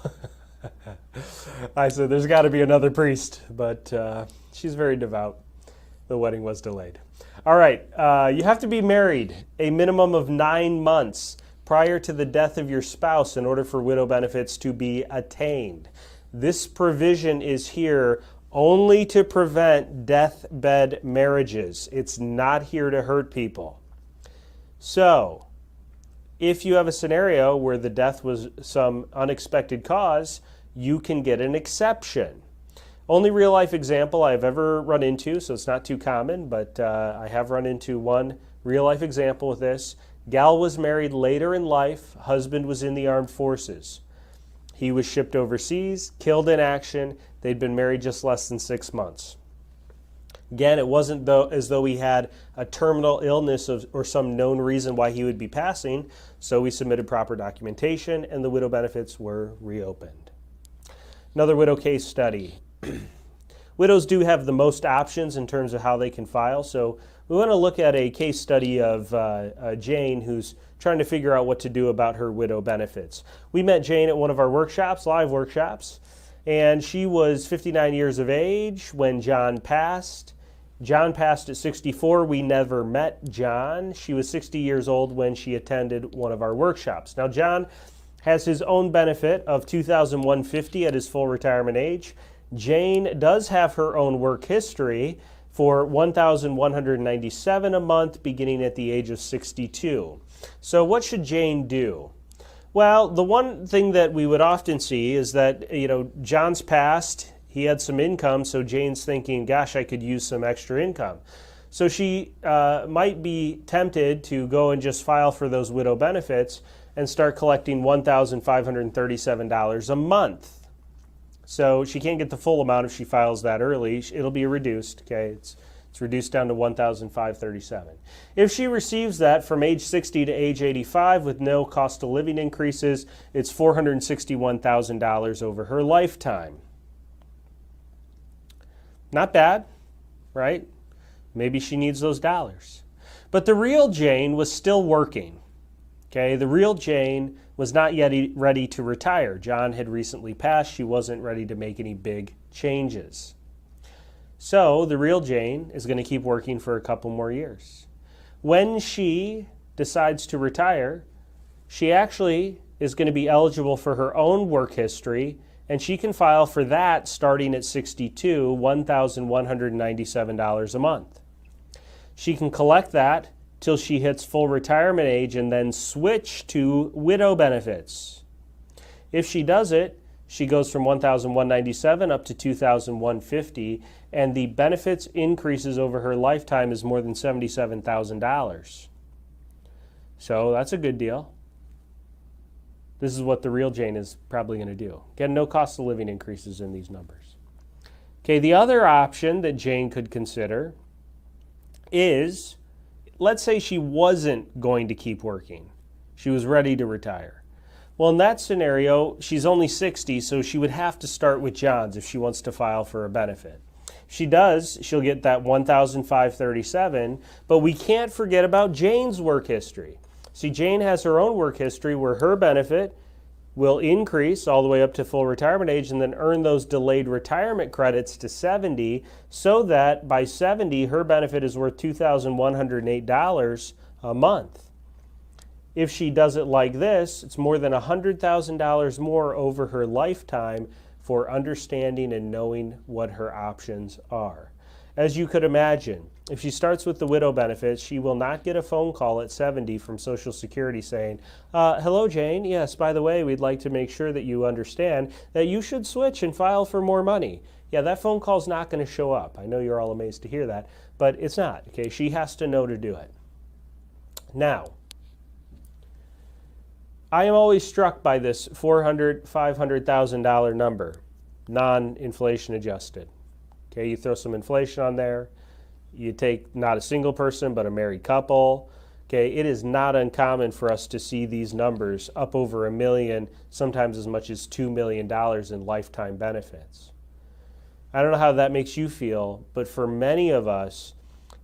I said, there's got to be another priest, but she's very devout. The wedding was delayed. All right, you have to be married a minimum of 9 months prior to the death of your spouse in order for widow benefits to be attained. This provision is here only to prevent deathbed marriages. It's not here to hurt people. So, if you have a scenario where the death was some unexpected cause, you can get an exception. Only real life example I've ever run into, so it's not too common, but I have run into one real life example with this. Gal was married later in life. Husband was in the armed forces. He was shipped overseas, killed in action. They'd been married just less than 6 months. Again, it wasn't as though he had a terminal illness or some known reason why he would be passing, so we submitted proper documentation and the widow benefits were reopened. Another widow case study. Widows do have the most options in terms of how they can file, so we want to look at a case study of Jane, who's trying to figure out what to do about her widow benefits. We met Jane at one of our workshops, live workshops, and she was 59 years of age when John passed. John passed at 64. We never met John. She was 60 years old when she attended one of our workshops. Now, John has his own benefit of $2,150 at his full retirement age. Jane does have her own work history for $1,197 a month beginning at the age of 62. So what should Jane do? Well, the one thing that we would often see is that, John's passed, he had some income, so Jane's thinking, gosh, I could use some extra income. So she might be tempted to go and just file for those widow benefits and start collecting $1,537 a month. So she can't get the full amount if she files that early. It'll be reduced, okay? It's reduced down to $1,537. If she receives that from age 60 to age 85 with no cost of living increases, it's $461,000 over her lifetime. Not bad, right? Maybe she needs those dollars. But the real Jane was still working, okay? The real Jane was not yet ready to retire. John had recently passed. She wasn't ready to make any big changes. So the real Jane is going to keep working for a couple more years. When she decides to retire, she actually is going to be eligible for her own work history, and she can file for that starting at 62, $1,197 a month. She can collect that till she hits full retirement age and then switch to widow benefits. If she does it, she goes from $1,197 up to $2,150, and the benefits increases over her lifetime is more than $77,000. So that's a good deal. This is what the real Jane is probably going to do. Again, no cost of living increases in these numbers. Okay, the other option that Jane could consider is, let's say she wasn't going to keep working. She was ready to retire. Well, in that scenario, she's only 60, so she would have to start with John's if she wants to file for a benefit. If she does, she'll get that $1,537, but we can't forget about Jane's work history. See, Jane has her own work history where her benefit will increase all the way up to full retirement age and then earn those delayed retirement credits to 70, so that by 70, her benefit is worth $2,108 a month. If she does it like this, it's more than $100,000 more over her lifetime for understanding and knowing what her options are. As you could imagine, if she starts with the widow benefits, she will not get a phone call at 70 from Social Security saying, hello, Jane. Yes, by the way, we'd like to make sure that you understand that you should switch and file for more money. Yeah, that phone call's not going to show up. I know you're all amazed to hear that, but it's not. Okay, she has to know to do it. Now, I am always struck by this $400,000, $500,000 number, non-inflation adjusted. Okay, you throw some inflation on there. You take not a single person, but a married couple. Okay, it is not uncommon for us to see these numbers up over $1 million, sometimes as much as $2 million in lifetime benefits. I don't know how that makes you feel, but for many of us,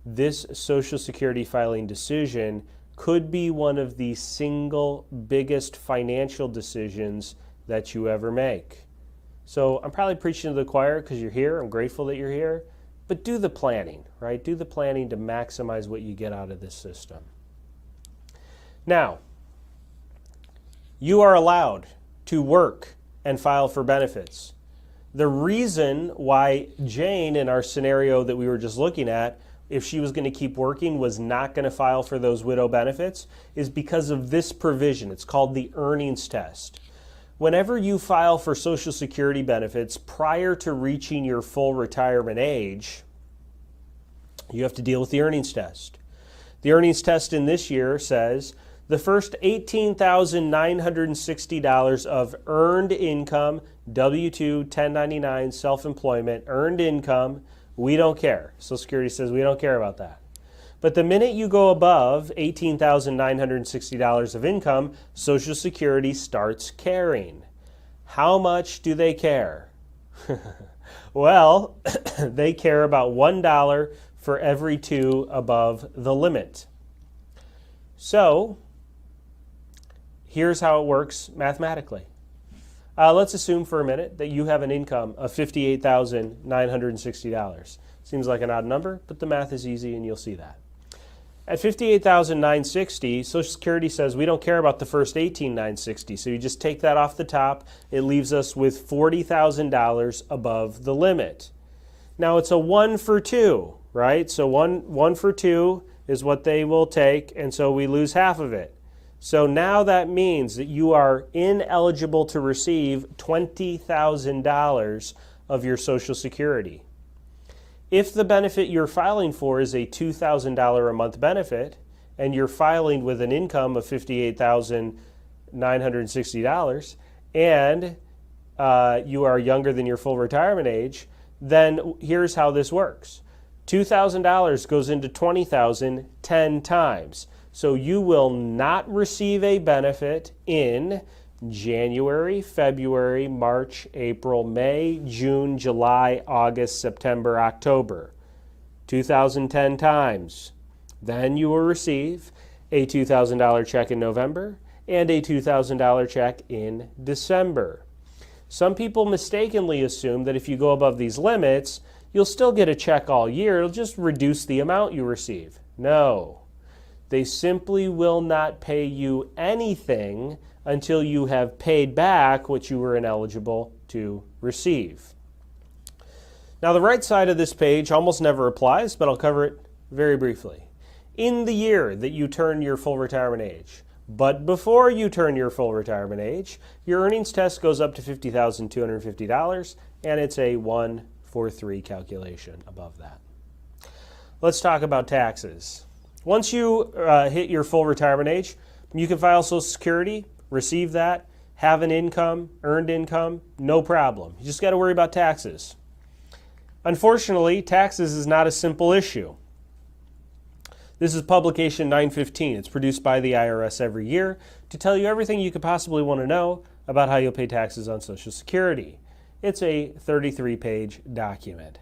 this Social Security filing decision could be one of the single biggest financial decisions that you ever make. So I'm probably preaching to the choir because you're here. I'm grateful that you're here. But do the planning, right? Do the planning to maximize what you get out of this system. Now, you are allowed to work and file for benefits. The reason why Jane, in our scenario that we were just looking at, if she was going to keep working, was not going to file for those widow benefits is because of this provision. It's called the earnings test. Whenever you file for Social Security benefits prior to reaching your full retirement age, you have to deal with the earnings test. The earnings test in this year says the first $18,960 of earned income, W-2, 1099, self-employment, earned income, we don't care. Social Security says we don't care about that. But the minute you go above $18,960 of income, Social Security starts caring. How much do they care? Well, they care about $1 for every 2 above the limit. So, here's how it works mathematically. Let's assume for a minute that you have an income of $58,960. Seems like an odd number, but the math is easy and you'll see that. At $58,960, Social Security says we don't care about the first $18,960, so you just take that off the top. It leaves us with $40,000 above the limit. Now it's a 1 for 2, right? So one for 2 is what they will take, and so we lose half of it. So now that means that you are ineligible to receive $20,000 of your Social Security. If the benefit you're filing for is a $2,000 a month benefit, and you're filing with an income of $58,960, and you are younger than your full retirement age, then here's how this works. $2,000 goes into $20,000 10 times. So you will not receive a benefit in January, February, March, April, May, June, July, August, September, October. 2010 times. Then you will receive a $2,000 check in November and a $2,000 check in December. Some people mistakenly assume that if you go above these limits, you'll still get a check all year. It'll just reduce the amount you receive. No. They simply will not pay you anything until you have paid back what you were ineligible to receive. Now, the right side of this page almost never applies, but I'll cover it very briefly. In the year that you turn your full retirement age, but before you turn your full retirement age, your earnings test goes up to $50,250, and it's a 1 for 3 calculation above that. Let's talk about taxes. Once you hit your full retirement age, you can file Social Security, receive that, have an income, earned income, no problem. You just got to worry about taxes. Unfortunately, taxes is not a simple issue. This is publication 915. It's produced by the IRS every year to tell you everything you could possibly want to know about how you'll pay taxes on Social Security. It's a 33-page document.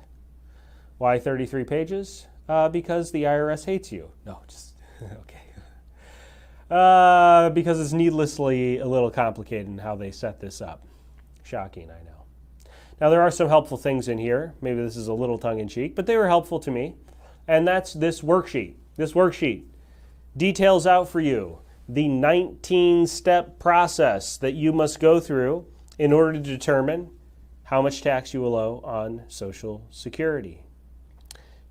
Why 33 pages? Because the IRS hates you. No, just, okay. Because it's needlessly a little complicated in how they set this up. Shocking, I know. Now, there are some helpful things in here. Maybe this is a little tongue-in-cheek, but they were helpful to me. And that's this worksheet. This worksheet details out for you the 19-step process that you must go through in order to determine how much tax you will owe on Social Security.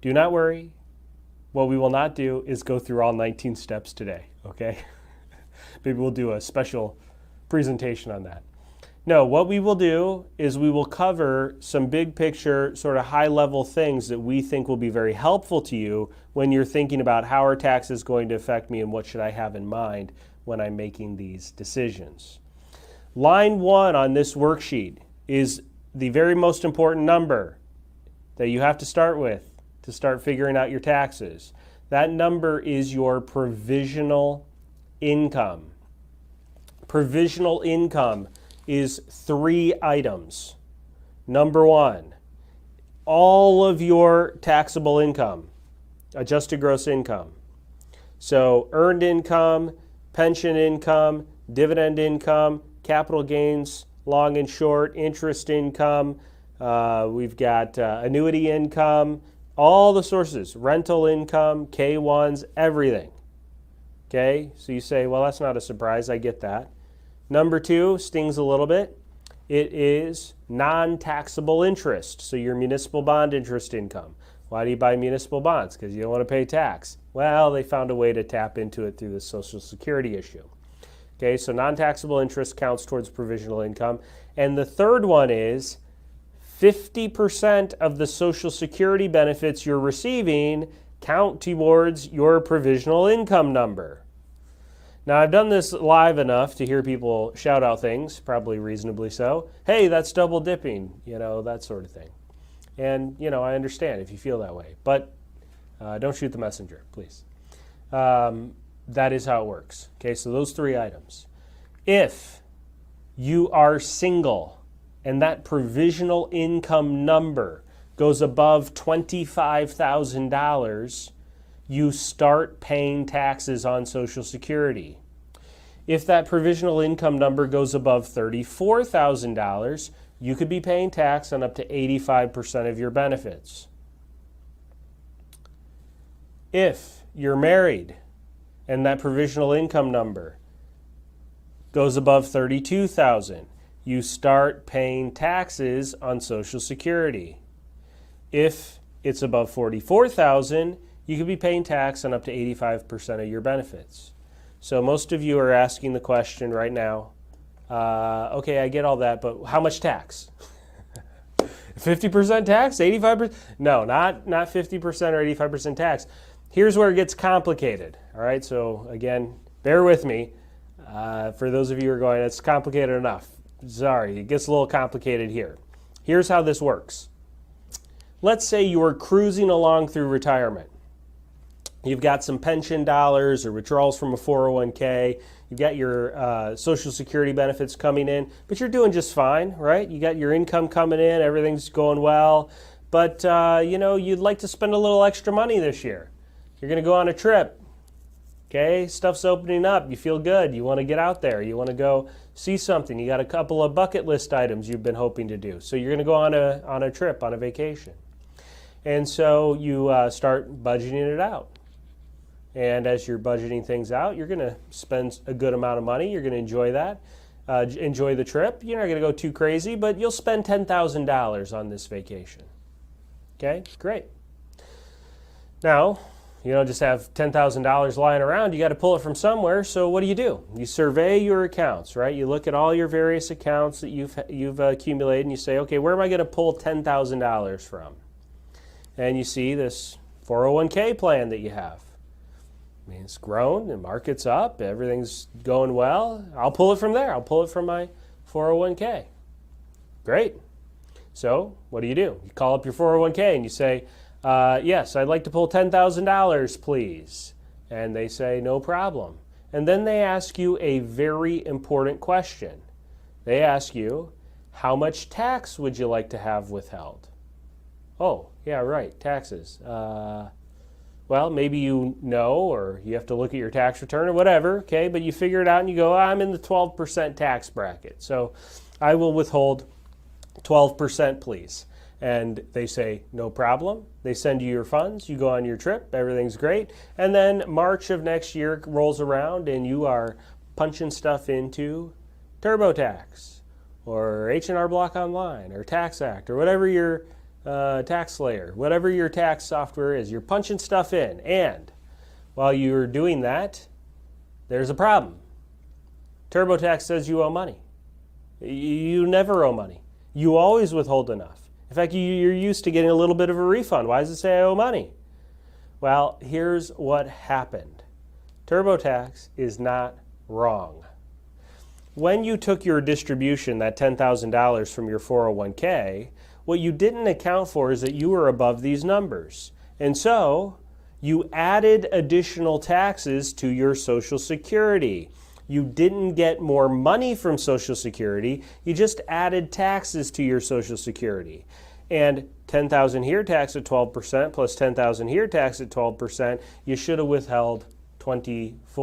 Do not worry. What we will not do is go through all 19 steps today, okay? Maybe we'll do a special presentation on that. No, what we will do is we will cover some big picture, sort of high-level things that we think will be very helpful to you when you're thinking about how are taxes going to affect me and what should I have in mind when I'm making these decisions. Line 1 on this worksheet is the very most important number that you have to start with to start figuring out your taxes. That number is your provisional income. Provisional income is 3 items. Number 1, all of your taxable income, adjusted gross income. So earned income, pension income, dividend income, capital gains, long and short, interest income, we've got annuity income, all the sources, rental income, K-1s, everything. Okay, so you say, well, that's not a surprise, I get that. Number 2 stings a little bit. It is non-taxable interest, so your municipal bond interest income. Why do you buy municipal bonds? Because you don't want to pay tax. Well, they found a way to tap into it through the Social Security issue. Okay, so non-taxable interest counts towards provisional income. And the third one is 50% of the Social Security benefits you're receiving count towards your provisional income number. Now, I've done this live enough to hear people shout out things, probably reasonably so. Hey, that's double dipping, that sort of thing. And, I understand if you feel that way. But don't shoot the messenger, please. That is how it works. Okay, so those three items. If you are single and that provisional income number goes above $25,000, you start paying taxes on Social Security. If that provisional income number goes above $34,000, you could be paying tax on up to 85% of your benefits. If you're married and that provisional income number goes above $32,000, you start paying taxes on Social Security. If it's above $44,000, you could be paying tax on up to 85% of your benefits. So most of you are asking the question right now, okay, I get all that, but how much tax? 50% tax? 85%? No, not 50% or 85% tax. Here's where it gets complicated. All right, so again, bear with me. For those of you who are going, it's complicated enough. Sorry, it gets a little complicated here. Here's how this works. Let's say you are cruising along through retirement. You've got some pension dollars or withdrawals from a 401k. You've got your Social Security benefits coming in, but you're doing just fine, right? You got your income coming in, everything's going well, but you'd like to spend a little extra money this year. You're going to go on a trip. Okay, stuff's opening up. You feel good. You want to get out there. You want to go see something. You got a couple of bucket list items you've been hoping to do. So you're going to go on a trip, on a vacation. And so you start budgeting it out. And as you're budgeting things out, you're going to spend a good amount of money. You're going to enjoy that. Enjoy the trip. You're not going to go too crazy, but you'll spend $10,000 on this vacation. Okay, great. Now, you don't just have $10,000 lying around. You got to pull it from somewhere. So what do? You survey your accounts, right? You look at all your various accounts that you've accumulated, and you say, okay, where am I going to pull $10,000 from? And you see this 401k plan that you have. I mean, it's grown, the market's up, everything's going well. I'll pull it from there. I'll pull it from my 401k. Great. So what do? You call up your 401k and you say, yes, I'd like to pull $10,000, please. And they say, no problem. And then they ask you a very important question. They ask you, how much tax would you like to have withheld? Oh, yeah, right, taxes. Well, maybe you know, or you have to look at your tax return or whatever, okay, but you figure it out and you go, I'm in the 12% tax bracket, so I will withhold 12%, please. And they say, no problem. They send you your funds, you go on your trip, everything's great, and then March of next year rolls around and you are punching stuff into TurboTax or H&R Block Online or TaxAct or whatever your tax layer, whatever your tax software is, you're punching stuff in, and while you're doing that, there's a problem. TurboTax says you owe money. You never owe money. You always withhold enough. In fact, you're used to getting a little bit of a refund. Why does it say I owe money? Well, here's what happened. TurboTax is not wrong. When you took your distribution, that $10,000 from your 401k, what you didn't account for is that you were above these numbers. And so you added additional taxes to your Social Security. You didn't get more money from Social Security. You just added taxes to your Social Security. And $10,000 here, tax at 12%, plus $10,000 here, tax at 12%. You should have withheld 24%.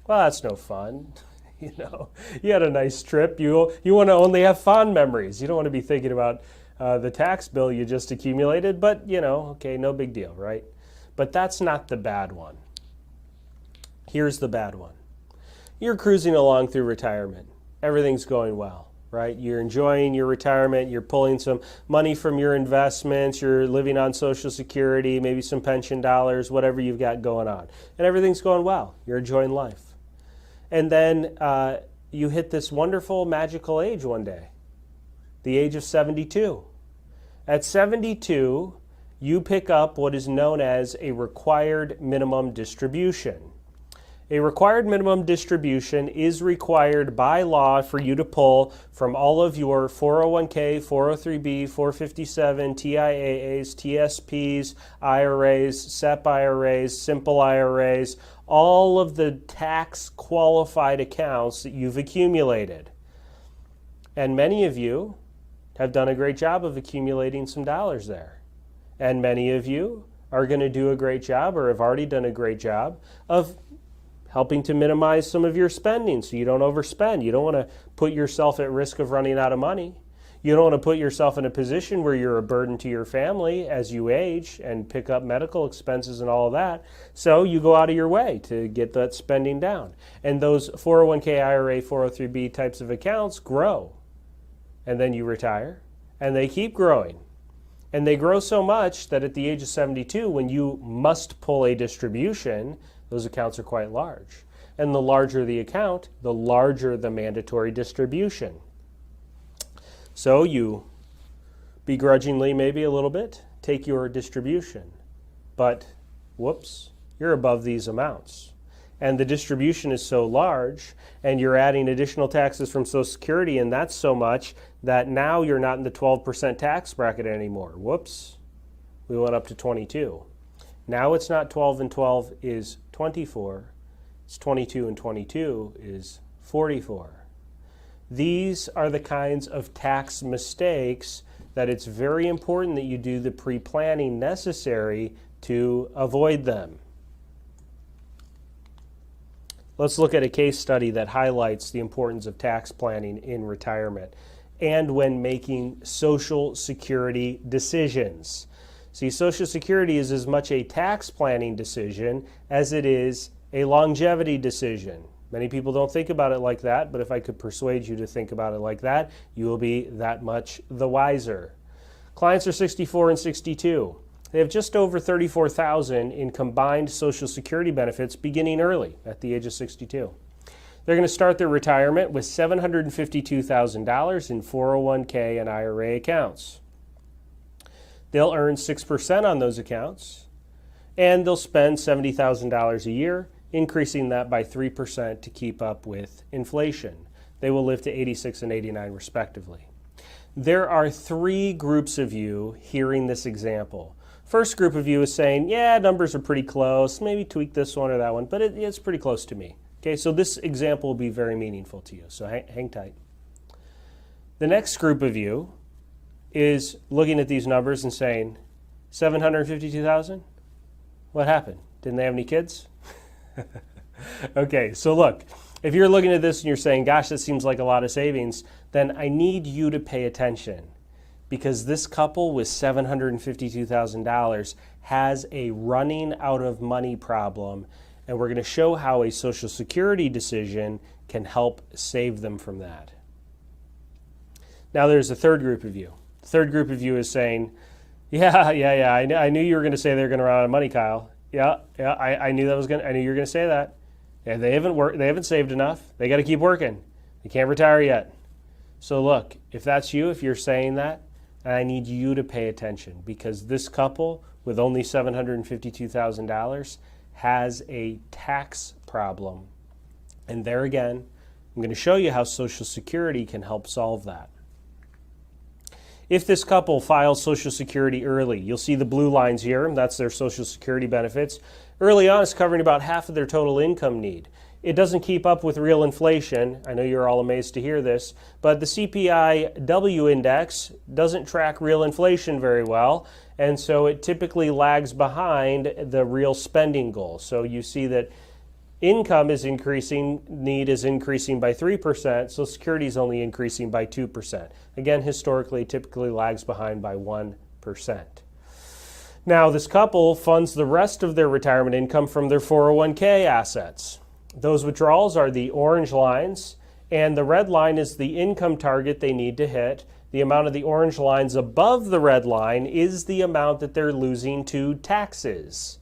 Well, that's no fun. You had a nice trip. You want to only have fond memories. You don't want to be thinking about the tax bill you just accumulated, but, okay, no big deal, right? But that's not the bad one. Here's the bad one. You're cruising along through retirement. Everything's going well. right? You're enjoying your retirement, you're pulling some money from your investments, you're living on Social Security, maybe some pension dollars, whatever you've got going on. And everything's going well. You're enjoying life. And then you hit this wonderful, magical age one day, the age of 72. At 72, you pick up what is known as a required minimum distribution. A required minimum distribution is required by law for you to pull from all of your 401k, 403b, 457, TIAAs, TSPs, IRAs, SEP IRAs, simple IRAs, all of the tax qualified accounts that you've accumulated. And many of you have done a great job of accumulating some dollars there. And many of you are going to do a great job or have already done a great job of helping to minimize some of your spending so you don't overspend. You don't want to put yourself at risk of running out of money. You don't want to put yourself in a position where you're a burden to your family as you age and pick up medical expenses and all of that. So you go out of your way to get that spending down. And those 401k, IRA, 403b types of accounts grow. And then you retire, and they keep growing. And they grow so much that at the age of 72, when you must pull a distribution, those accounts are quite large. And the larger the account, the larger the mandatory distribution. So you begrudgingly, maybe a little bit, take your distribution. But, whoops, you're above these amounts. And the distribution is so large, and you're adding additional taxes from Social Security, and that's so much that now you're not in the 12% tax bracket anymore. Whoops, we went up to 22. Now it's not 12 and 12 is 24. It's 22 and 22 is 44. These are the kinds of tax mistakes that it's very important that you do the pre-planning necessary to avoid them. Let's look at a case study that highlights the importance of tax planning in retirement and when making Social Security decisions. See, Social Security is as much a tax planning decision as it is a longevity decision. Many people don't think about it like that, but if I could persuade you to think about it like that, you will be that much the wiser. Clients are 64 and 62. They have just over $34,000 in combined Social Security benefits beginning early at the age of 62. They're going to start their retirement with $752,000 in 401k and IRA accounts. They'll earn 6% on those accounts, and they'll spend $70,000 a year, increasing that by 3% to keep up with inflation. They will live to 86 and 89 respectively. There are three groups of you hearing this example. First group of you is saying, yeah, numbers are pretty close, maybe tweak this one or that one, but it's pretty close to me. Okay, so this example will be very meaningful to you, so hang tight. The next group of you is looking at these numbers and saying, 752,000? What happened? Didn't they have any kids? Okay, so look, if you're looking at this and you're saying, gosh, that seems like a lot of savings, then I need you to pay attention because this couple with $752,000 has a running out of money problem, and we're going to show how a Social Security decision can help save them from that. Now there's a third group of you. The third group of you is saying, yeah, I knew you were going to say they're going to run out of money, Kyle. Yeah, I knew you were going to say that. Yeah, they haven't saved enough. They got to keep working. They can't retire yet. So look, if that's you, if you're saying that, I need you to pay attention because this couple with only $752,000 has a tax problem. And there again, I'm going to show you how Social Security can help solve that. If this couple files Social Security early, you'll see the blue lines here, that's their Social Security benefits. Early on, it's covering about half of their total income need. It doesn't keep up with real inflation. I know you're all amazed to hear this, but the CPI-W index doesn't track real inflation very well, and so it typically lags behind the real spending goal. So you see that income is increasing, need is increasing by 3%, Social Security is only increasing by 2%. Again, historically, it typically lags behind by 1%. Now, this couple funds the rest of their retirement income from their 401k assets. Those withdrawals are the orange lines, And the red line is the income target they need to hit. The amount of the orange lines above the red line is the amount that they're losing to taxes.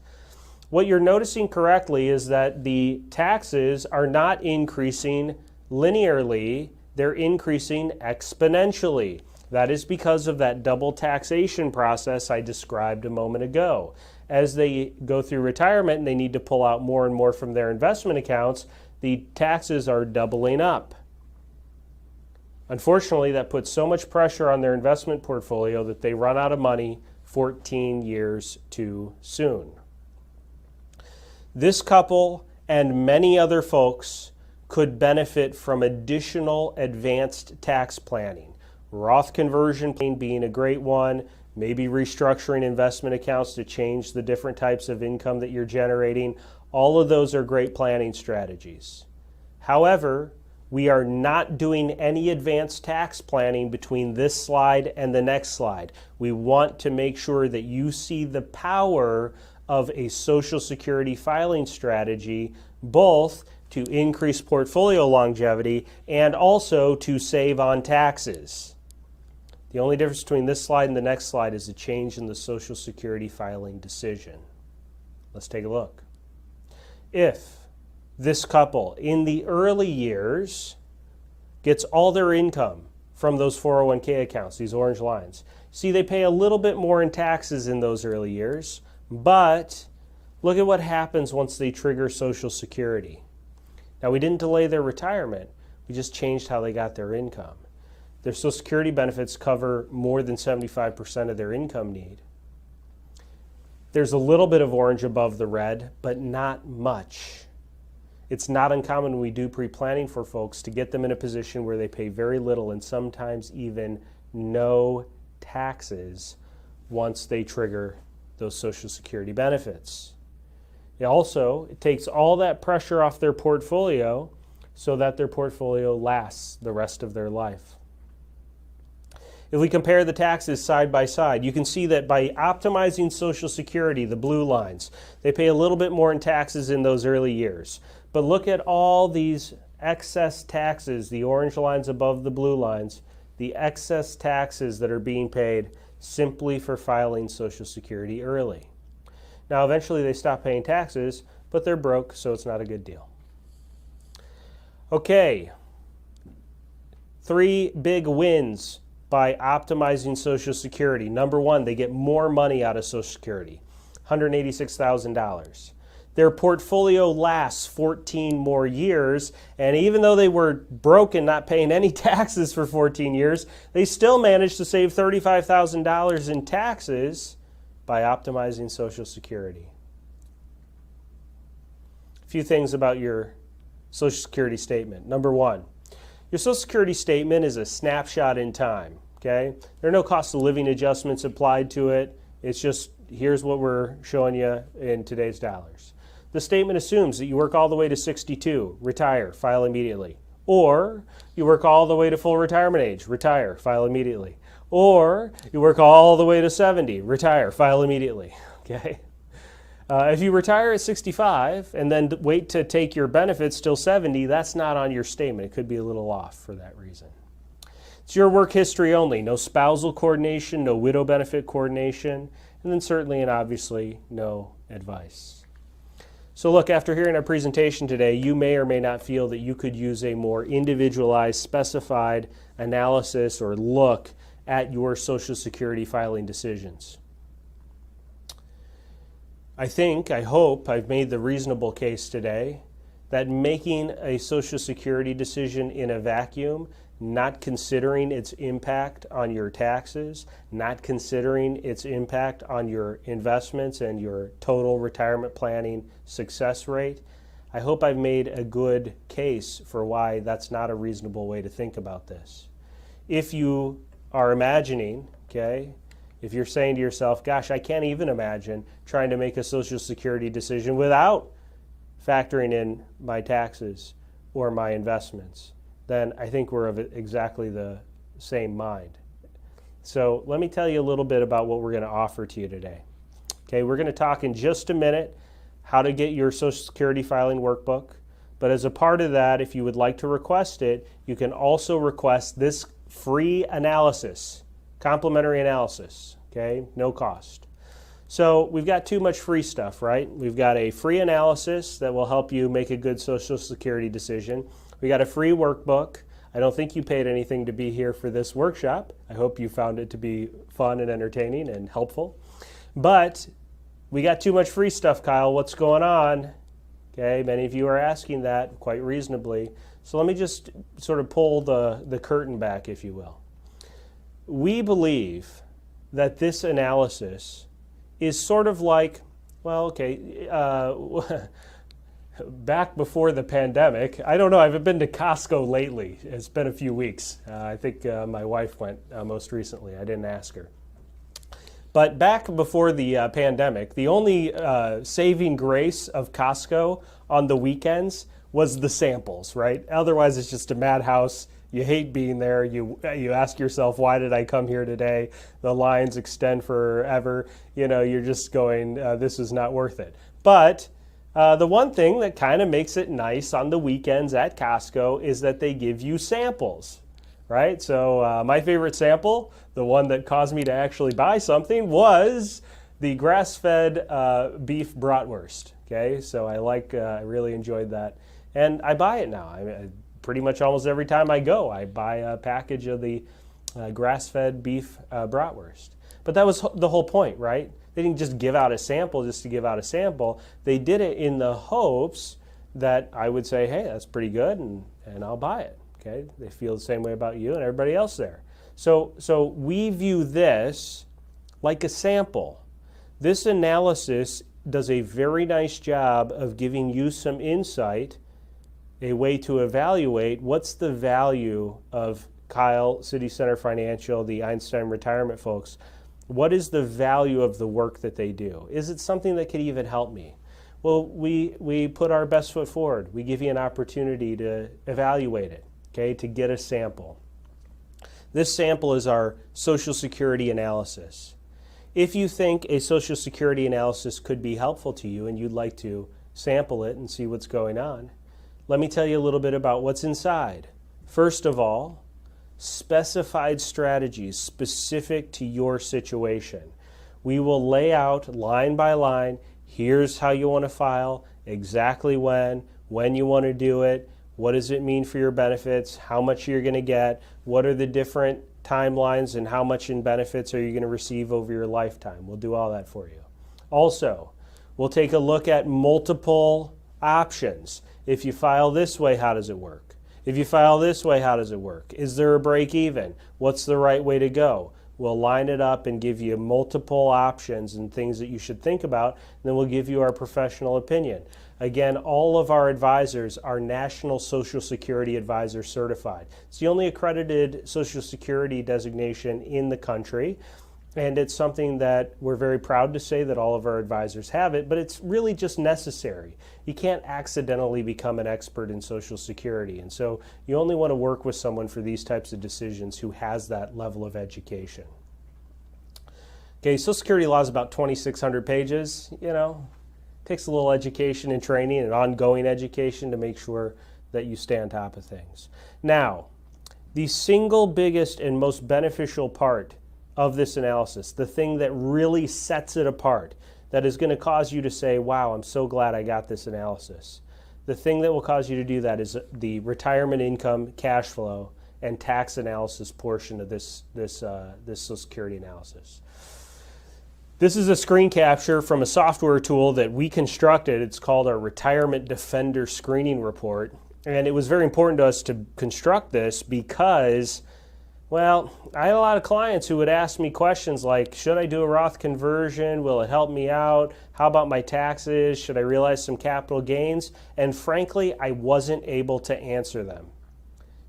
What you're noticing correctly is that the taxes are not increasing linearly, they're increasing exponentially. That is because of that double taxation process I described a moment ago. As they go through retirement and they need to pull out more and more from their investment accounts, the taxes are doubling up. Unfortunately, that puts so much pressure on their investment portfolio that they run out of money 14 years too soon. This couple and many other folks could benefit from additional advanced tax planning. Roth conversion being a great one, maybe restructuring investment accounts to change the different types of income that you're generating. All of those are great planning strategies. However, we are not doing any advanced tax planning between this slide and the next slide. We want to make sure that you see the power of a Social Security filing strategy, both to increase portfolio longevity and also to save on taxes. The only difference between this slide and the next slide is a change in the Social Security filing decision. Let's take a look. If this couple in the early years gets all their income from those 401k accounts, these orange lines, see they pay a little bit more in taxes in those early years, but look at what happens once they trigger Social Security. Now, we didn't delay their retirement, we just changed how they got their income. Their Social Security benefits cover more than 75% of their income need. There's a little bit of orange above the red, but not much. It's not uncommon when we do pre-planning for folks to get them in a position where they pay very little and sometimes even no taxes once they trigger those Social Security benefits. It takes all that pressure off their portfolio so that their portfolio lasts the rest of their life. If we compare the taxes side by side, you can see that by optimizing Social Security, the blue lines, they pay a little bit more in taxes in those early years. But look at all these excess taxes, the orange lines above the blue lines, the excess taxes that are being paid simply for filing Social Security early. Now, eventually they stop paying taxes, but they're broke, so it's not a good deal. Okay, 3 big wins by optimizing Social Security. Number one, they get more money out of Social Security, $186,000. Their portfolio lasts 14 more years, and even though they were broke and not paying any taxes for 14 years, they still managed to save $35,000 in taxes by optimizing Social Security. A few things about your Social Security statement. Number one, your Social Security statement is a snapshot in time, okay? There are no cost of living adjustments applied to it. It's just, here's what we're showing you in today's dollars. The statement assumes that you work all the way to 62, retire, file immediately. Or you work all the way to full retirement age, retire, file immediately. Or you work all the way to 70, retire, file immediately, okay? If you retire at 65 and then wait to take your benefits till 70, that's not on your statement. It could be a little off for that reason. It's your work history only. No spousal coordination, no widow benefit coordination, and then certainly and obviously no advice. So look, after hearing our presentation today, you may or may not feel that you could use a more individualized, specified analysis or look at your Social Security filing decisions. I hope I've made the reasonable case today that making a Social Security decision in a vacuum, not considering its impact on your taxes, not considering its impact on your investments and your total retirement planning success rate, I hope I've made a good case for why that's not a reasonable way to think about this. If you are imagining, okay, if you're saying to yourself, gosh, I can't even imagine trying to make a Social Security decision without factoring in my taxes or my investments, then I think we're of exactly the same mind. So let me tell you a little bit about what we're going to offer to you today. Okay, we're going to talk in just a minute how to get your Social Security filing workbook. But as a part of that, if you would like to request it, you can also request this free analysis, complimentary analysis, okay? No cost. So we've got too much free stuff, right? We've got a free analysis that will help you make a good Social Security decision. We got a free workbook. I don't think you paid anything to be here for this workshop. I hope you found it to be fun and entertaining and helpful. But we got too much free stuff, Kyle. What's going on? Okay, many of you are asking that quite reasonably. So let me just sort of pull the curtain back, if you will. We believe that this analysis is sort of like, well, okay, back before the pandemic. I don't know, I haven't been to Costco lately. It's been a few weeks. I think my wife went most recently. I didn't ask her. But back before the pandemic, the only saving grace of Costco on the weekends was the samples, right? Otherwise, it's just a madhouse. You hate being there. You ask yourself, why did I come here today? The lines extend forever. You know, you're just going, this is not worth it. But the one thing that kind of makes it nice on the weekends at Costco is that they give you samples, right? So my favorite sample, the one that caused me to actually buy something, was the grass-fed beef bratwurst. Okay, so I really enjoyed that, and I buy it now. I pretty much almost every time I go, I buy a package of the grass-fed beef bratwurst. But that was the whole point, right? They didn't just give out a sample just to give out a sample. They did it in the hopes that I would say, hey, that's pretty good, and I'll buy it. Okay, they feel the same way about you and everybody else there. So we view this like a sample. This analysis does a very nice job of giving you some insight, a way to evaluate what's the value of Kyle, City Center Financial, the Einstein Retirement folks. What is the value of the work that they do? Is it something that could even help me? Well, we put our best foot forward. We give you an opportunity to evaluate it, okay, to get a sample. This sample is our Social Security analysis. If you think a Social Security analysis could be helpful to you and you'd like to sample it and see what's going on, let me tell you a little bit about what's inside. First of all, specified strategies specific to your situation. We will lay out line by line, here's how you want to file, exactly when you want to do it, what does it mean for your benefits, how much you're going to get, what are the different timelines, and how much in benefits are you going to receive over your lifetime. We'll do all that for you. Also, we'll take a look at multiple options. If you file this way, how does it work? If you file this way, how does it work? Is there a break even? What's the right way to go? We'll line it up and give you multiple options and things that you should think about, and then we'll give you our professional opinion. Again, all of our advisors are National Social Security Advisor certified. It's the only accredited Social Security designation in the country, and it's something that we're very proud to say that all of our advisors have it, but it's really just necessary. You can't accidentally become an expert in Social Security, and so you only want to work with someone for these types of decisions who has that level of education. Okay, Social Security law is about 2,600 pages, you know. Takes a little education and training and ongoing education to make sure that you stay on top of things. Now, the single biggest and most beneficial part of this analysis, the thing that really sets it apart, that is going to cause you to say, wow, I'm so glad I got this analysis. The thing that will cause you to do that is the retirement income, cash flow, and tax analysis portion of this Social Security analysis. This is a screen capture from a software tool that we constructed. It's called our Retirement Defender Screening Report. And it was very important to us to construct this because, well, I had a lot of clients who would ask me questions like, should I do a Roth conversion? Will it help me out? How about my taxes? Should I realize some capital gains? And frankly, I wasn't able to answer them.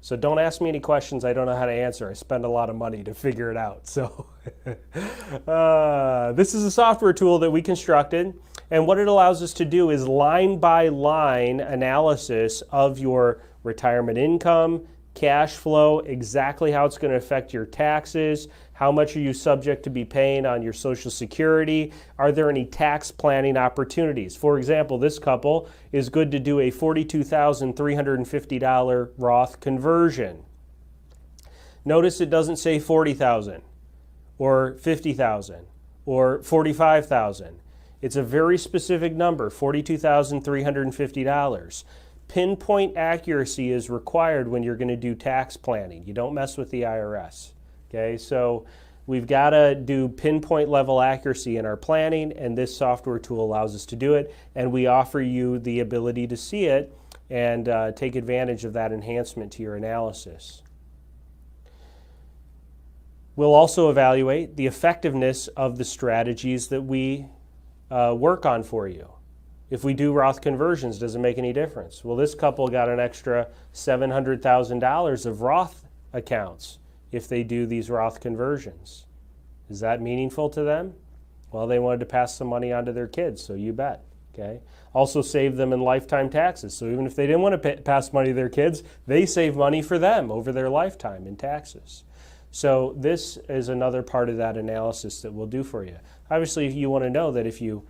So don't ask me any questions I don't know how to answer. I spend a lot of money to figure it out. So this is a software tool that we constructed, and what it allows us to do is line by line analysis of your retirement income, cash flow, exactly how it's going to affect your taxes, how much are you subject to be paying on your Social Security, are there any tax planning opportunities? For example, this couple is good to do a $42,350 Roth conversion. Notice it doesn't say $40,000 or $50,000 or $45,000. It's a very specific number, $42,350. Pinpoint accuracy is required when you're going to do tax planning. You don't mess with the IRS. Okay, so we've got to do pinpoint level accuracy in our planning, and this software tool allows us to do it, and we offer you the ability to see it and take advantage of that enhancement to your analysis. We'll also evaluate the effectiveness of the strategies that we work on for you. If we do Roth conversions, does it make any difference? Well, this couple got an extra $700,000 of Roth accounts if they do these Roth conversions. Is that meaningful to them? Well, they wanted to pass some money on to their kids, so you bet. Okay. Also save them in lifetime taxes. So even if they didn't want to pass money to their kids, they save money for them over their lifetime in taxes. So this is another part of that analysis that we'll do for you. Obviously, you want to know that if you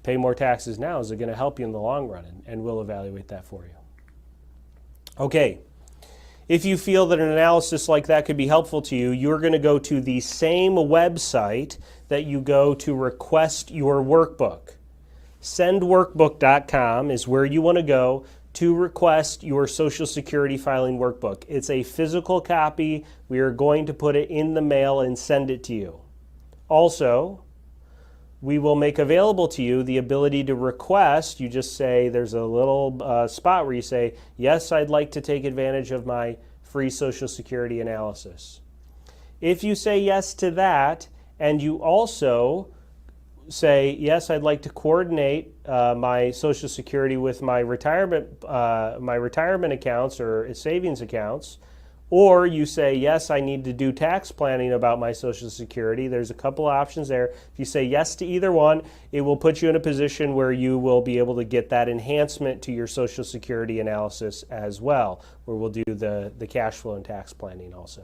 pay more taxes now, is it going to help you in the long run? And we'll evaluate that for you. Okay. If you feel that an analysis like that could be helpful to you, you're going to go to the same website that you go to request your workbook. Sendworkbook.com is where you want to go to request your Social Security filing workbook. It's a physical copy. We are going to put it in the mail and send it to you. Also, we will make available to you the ability to request. You just say, there's a little spot where you say, yes, I'd like to take advantage of my free Social Security analysis. If you say yes to that, and you also say, yes, I'd like to coordinate my Social Security with my retirement accounts or savings accounts, or you say, yes, I need to do tax planning about my Social Security. There's a couple options there. If you say yes to either one, it will put you in a position where you will be able to get that enhancement to your Social Security analysis as well, where we'll do the cash flow and tax planning also.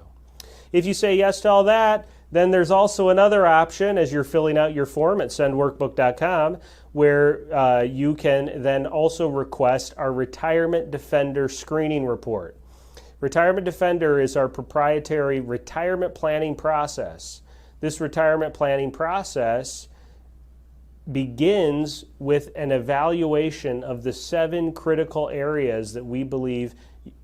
If you say yes to all that, then there's also another option as you're filling out your form at sendworkbook.com where you can then also request our Retirement Defender screening report. Retirement Defender is our proprietary retirement planning process. This retirement planning process begins with an evaluation of the 7 critical areas that we believe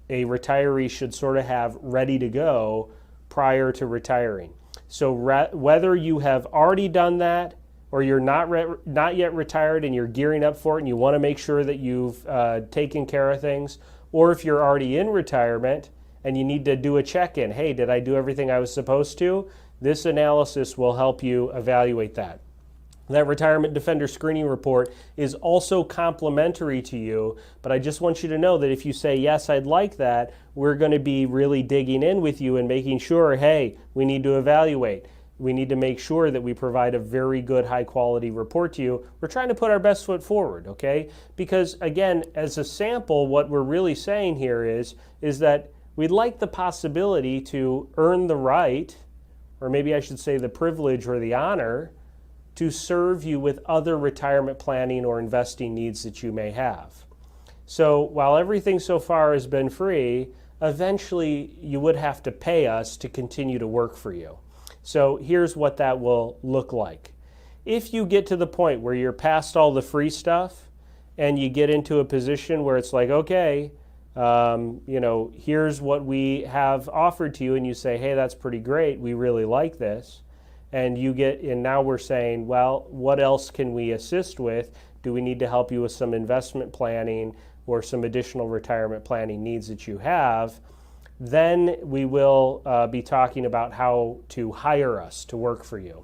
a retiree should sort of have ready to go prior to retiring. So whether you have already done that or you're not yet retired and you're gearing up for it and you want to make sure that you've taken care of things, or if you're already in retirement and you need to do a check-in, hey, did I do everything I was supposed to? This analysis will help you evaluate that. That Retirement Defender screening report is also complimentary to you, but I just want you to know that if you say, yes, I'd like that, we're going to be really digging in with you and making sure, hey, we need to evaluate. We need to make sure that we provide a very good, high-quality report to you. We're trying to put our best foot forward, okay? Because, again, as a sample, what we're really saying here is that we'd like the possibility to earn the right, or maybe I should say the privilege or the honor, to serve you with other retirement planning or investing needs that you may have. So while everything so far has been free, eventually you would have to pay us to continue to work for you. So here's what that will look like. If you get to the point where you're past all the free stuff and you get into a position where it's like, okay, here's what we have offered to you, and you say, hey, that's pretty great, we really like this. And now we're saying, well, what else can we assist with? Do we need to help you with some investment planning or some additional retirement planning needs that you have? Then we will be talking about how to hire us to work for you.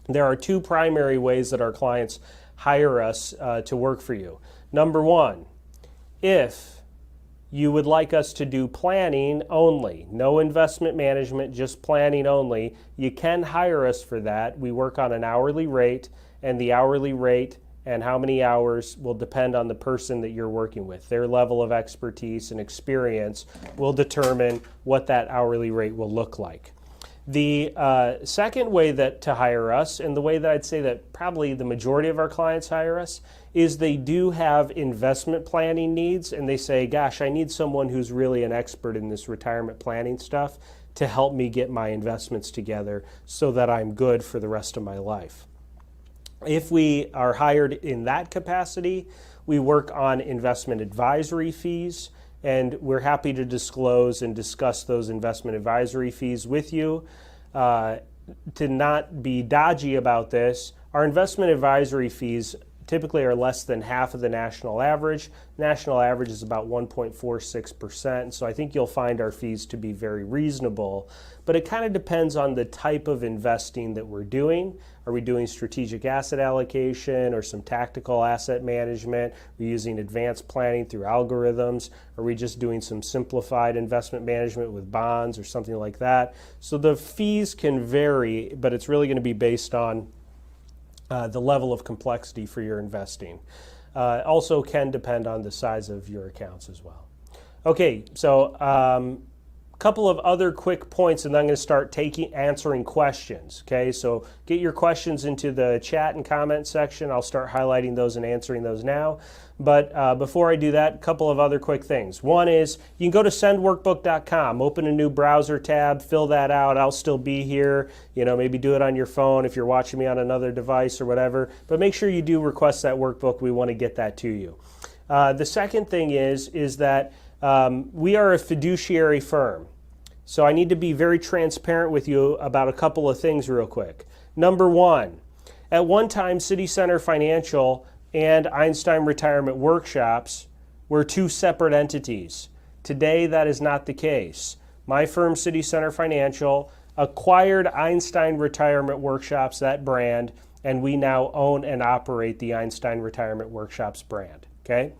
There are 2 primary ways that our clients hire us to work for you. Number 1, if you would like us to do planning only, no investment management, just planning only, you can hire us for that. We work on an hourly rate, and the hourly rate and how many hours will depend on the person that you're working with. Their level of expertise and experience will determine what that hourly rate will look like. The second way that to hire us, and the way that I'd say that probably the majority of our clients hire us, is they do have investment planning needs, and they say, gosh, I need someone who's really an expert in this retirement planning stuff to help me get my investments together so that I'm good for the rest of my life. If we are hired in that capacity, we work on investment advisory fees, and we're happy to disclose and discuss those investment advisory fees with you. To not be dodgy about this, our investment advisory fees typically are less than half of the national average. National average is about 1.46%, so I think you'll find our fees to be very reasonable. But it kind of depends on the type of investing that we're doing. Are we doing strategic asset allocation or some tactical asset management? Are we using advanced planning through algorithms? Are we just doing some simplified investment management with bonds or something like that? So the fees can vary, but it's really going to be based on the level of complexity for your investing. Also can depend on the size of your accounts as well. Okay, so couple of other quick points, and then I'm going to start answering questions. Okay, so get your questions into the chat and comment section. I'll start highlighting those and answering those now. But before I do that, a couple of other quick things. One is you can go to sendworkbook.com, open a new browser tab, fill that out. I'll still be here. You know, maybe do it on your phone if you're watching me on another device or whatever. But make sure you do request that workbook. We want to get that to you. The second thing is that we are a fiduciary firm. So I need to be very transparent with you about a couple of things real quick. Number one, at one time, City Center Financial and Einstein Retirement Workshops were two separate entities. Today, that is not the case. My firm, City Center Financial, acquired Einstein Retirement Workshops, that brand, and we now own and operate the Einstein Retirement Workshops brand. Okay?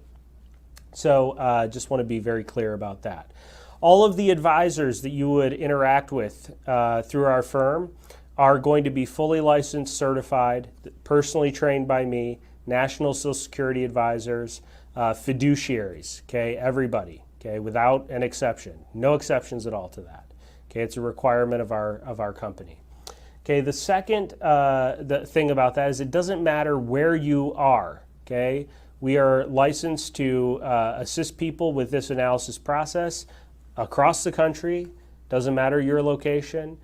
So just want to be very clear about that. All of the advisors that you would interact with through our firm are going to be fully licensed, certified, personally trained by me, National Social Security advisors, fiduciaries, okay, everybody, okay, without an exception. No exceptions at all to that. Okay, it's a requirement of our company. Okay, the second the thing about that is it doesn't matter where you are, okay? We are licensed to assist people with this analysis process across the country. Doesn't matter your location,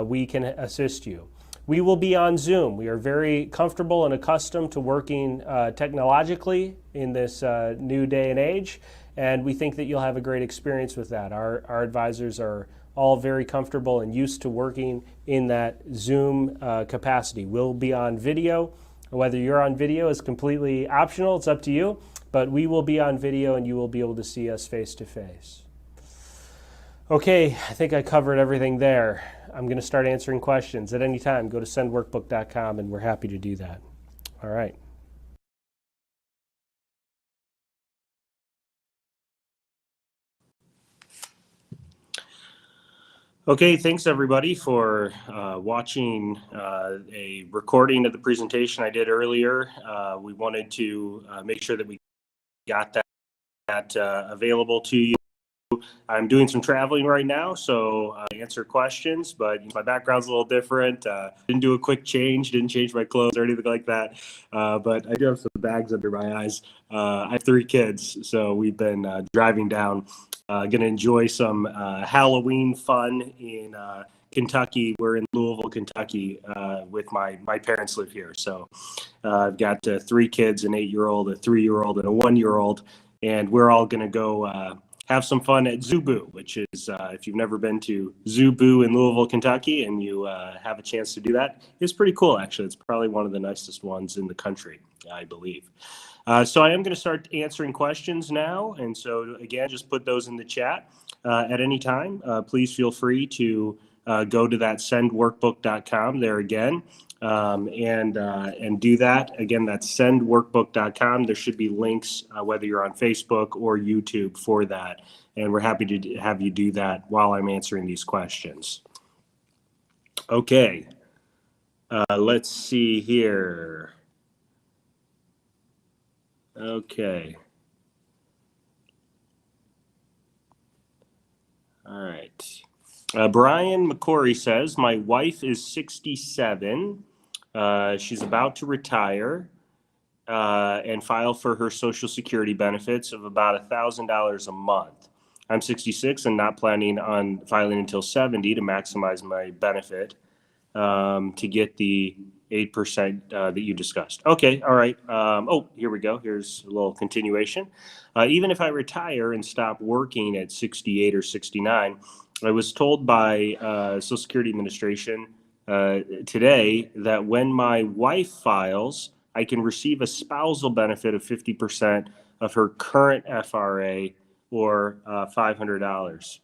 we can assist you. We will be on Zoom. We are very comfortable and accustomed to working technologically in this new day and age, and we think that you'll have a great experience with that. Our advisors are all very comfortable and used to working in that Zoom capacity. We'll be on video. Whether you're on video is completely optional. It's up to you, but we will be on video and you will be able to see us face to face. Okay, I think I covered everything there. I'm going to start answering questions at any time. Go to sendworkbook.com and we're happy to do that. All right. Okay, thanks everybody for watching a recording of the presentation I did earlier. We wanted to make sure that we got that available to you. I'm doing some traveling right now, so I answer questions, but my background's a little different. Didn't do a quick change, didn't change my clothes or anything like that, but I do have some bags under my eyes. I have 3 kids, so we've been driving down. Going to enjoy some Halloween fun in Kentucky. We're in Louisville, Kentucky, with my parents live here. So I've got 3 kids, an 8-year-old, a 3-year-old, and a 1-year-old, and we're all going to go have some fun at Zoo Boo, which is, if you've never been to Zoo Boo in Louisville, Kentucky, and you have a chance to do that, it's pretty cool, actually. It's probably one of the nicest ones in the country, I believe. So I am going to start answering questions now. And so, again, just put those in the chat at any time. Please feel free to go to that sendworkbook.com there again and do that. Again, that's sendworkbook.com. There should be links, whether you're on Facebook or YouTube, for that. And we're happy to have you do that while I'm answering these questions. Okay. Let's see here. Okay. All right. Brian McCory says, my wife is 67. She's about to retire and file for her Social Security benefits of about $1,000 a month. I'm 66 and not planning on filing until 70 to maximize my benefit to get the 8% that you discussed. Okay, all right. Oh, here we go. Here's a little continuation. Even if I retire and stop working at 68 or 69, I was told by Social Security Administration today that when my wife files, I can receive a spousal benefit of 50% of her current FRA or $500.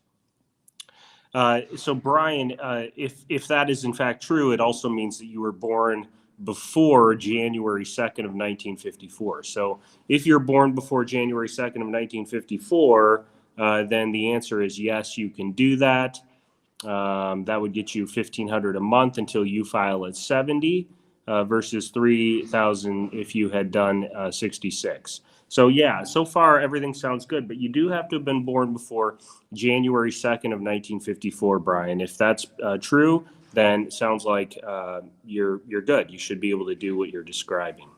So Brian, if that is in fact true, it also means that you were born before January 2nd of 1954. So if you're born before January 2nd of 1954, then the answer is yes, you can do that. That would get you 1,500 a month until you file at 70 versus 3,000 if you had done 66. So yeah, so far everything sounds good, but you do have to have been born before January 2nd of 1954, Brian. If that's true, then it sounds like you're good. You should be able to do what you're describing.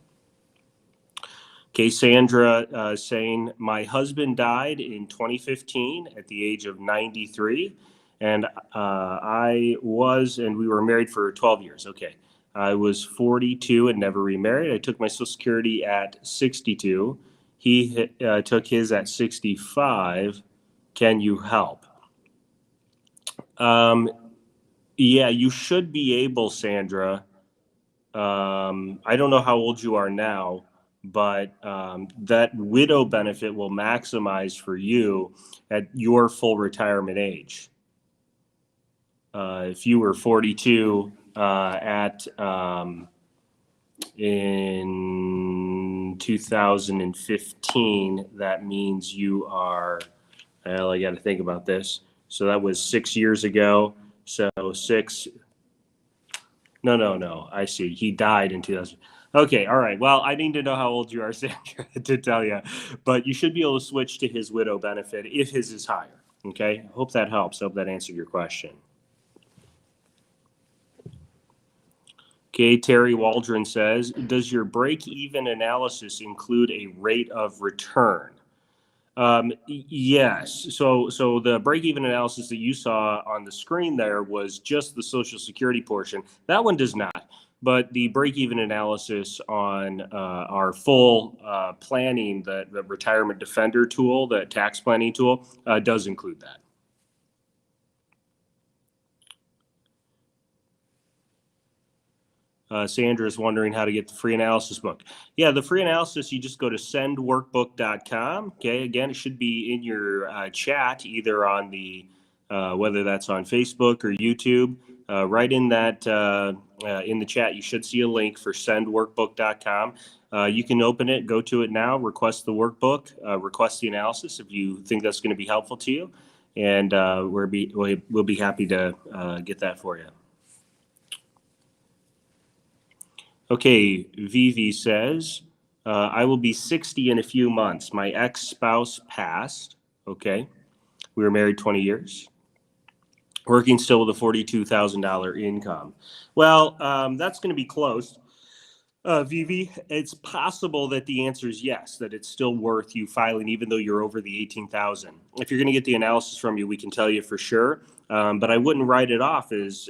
Okay, Sandra saying, my husband died in 2015 at the age of 93, and we were married for 12 years. Okay. I was 42 and never remarried. I took my Social Security at 62. He took his at 65. Can you help? Um, yeah, you should be able, Sandra. I don't know how old you are now, but that widow benefit will maximize for you at your full retirement age. If you were 42 in 2015, that means you are, well, I got to think about this. So that was 6 years ago. So no. I see. He died in 2000. Okay, all right. Well, I need to know how old you are, Sandra, to tell you. But you should be able to switch to his widow benefit if his is higher. Okay, hope that helps. Hope that answered your question. Okay, Terry Waldron says, does your break-even analysis include a rate of return? Yes. So the break-even analysis that you saw on the screen there was just the Social Security portion. That one does not. But the break-even analysis on our full planning, the Retirement Defender tool, the tax planning tool, does include that. Sandra is wondering how to get the free analysis book. Yeah, the free analysis, you just go to sendworkbook.com. Okay, again, it should be in your chat, either on whether that's on Facebook or YouTube. Right in that, in the chat, you should see a link for sendworkbook.com. You can open it, go to it now, request the workbook, request the analysis if you think that's going to be helpful to you. And we'll be happy to get that for you. Okay, Vivi says, I will be 60 in a few months. My ex-spouse passed. Okay. We were married 20 years. Working still with a $42,000 income. Well, that's going to be close. Vivi, it's possible that the answer is yes, that it's still worth you filing even though you're over the 18,000. If you're going to get the analysis from you, we can tell you for sure. But I wouldn't write it off as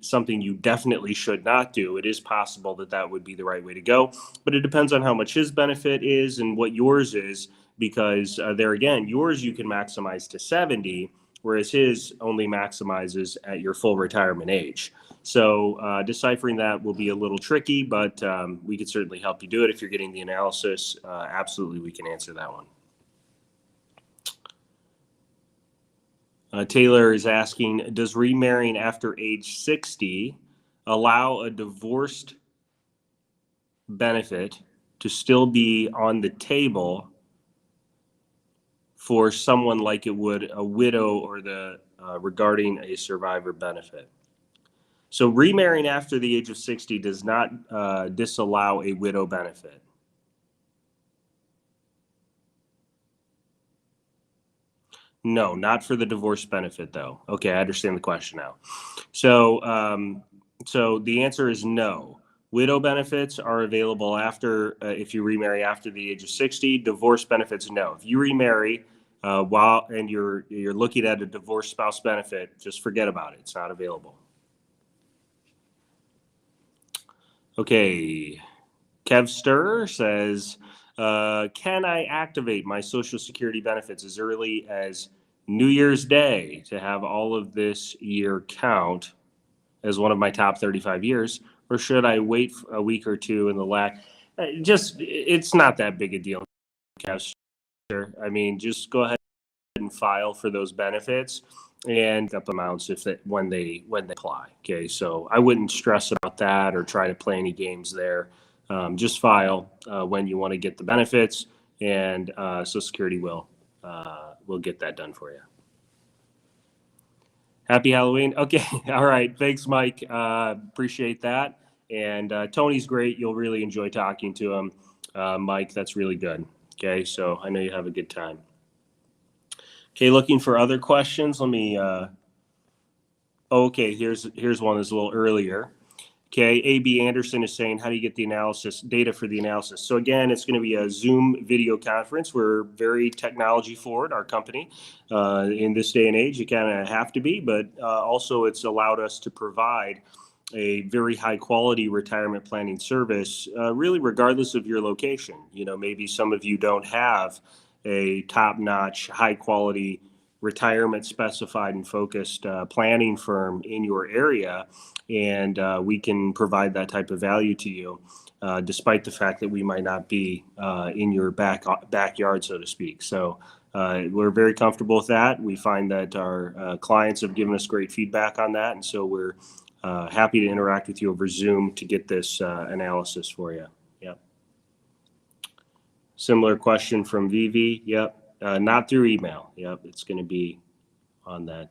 something you definitely should not do. It is possible that that would be the right way to go, but it depends on how much his benefit is and what yours is, because there again, yours you can maximize to 70, whereas his only maximizes at your full retirement age. So deciphering that will be a little tricky, but we could certainly help you do it if you're getting the analysis. Absolutely, we can answer that one. Taylor is asking, does remarrying after age 60 allow a divorced benefit to still be on the table for someone like it would a widow or regarding a survivor benefit? So remarrying after the age of 60 does not disallow a widow benefit. No, not for the divorce benefit though. Okay, I understand the question now. So, so the answer is no. Widow benefits are available after if you remarry after the age of 60. Divorce benefits, no. If you remarry while and you're looking at a divorced spouse benefit, just forget about it. It's not available. Okay, Kev Stir says, can I activate my Social Security benefits as early as New Year's Day to have all of this year count as one of my top 35 years, or should I wait a week or two in the lag? Just, it's not that big a deal, Kev Stir. I mean, just go ahead and file for those benefits and up amounts if they, when they apply. Okay, so I wouldn't stress about that or try to play any games there. Just file when you want to get the benefits, and Social Security will get that done for you. Happy Halloween. Okay, all right. Thanks, Mike. Appreciate that. And Tony's great. You'll really enjoy talking to him, Mike. That's really good. Okay, so I know you have a good time. Okay, looking for other questions. Let me. Okay, here's one that's a little earlier. Okay, AB Anderson is saying, how do you get the analysis data for the analysis? So again, it's going to be a Zoom video conference. We're very technology forward, our company. In this day and age, you kind of have to be, but also it's allowed us to provide a very high quality retirement planning service, really regardless of your location. You know, maybe some of you don't have a top-notch, high quality retirement specified and focused planning firm in your area, and we can provide that type of value to you, despite the fact that we might not be in your backyard, so to speak. So we're very comfortable with that. We find that our clients have given us great feedback on that, and so we're happy to interact with you over Zoom to get this analysis for you. Yep. Similar question from Vivi. Yep. Not through email. Yep. It's going to be on that.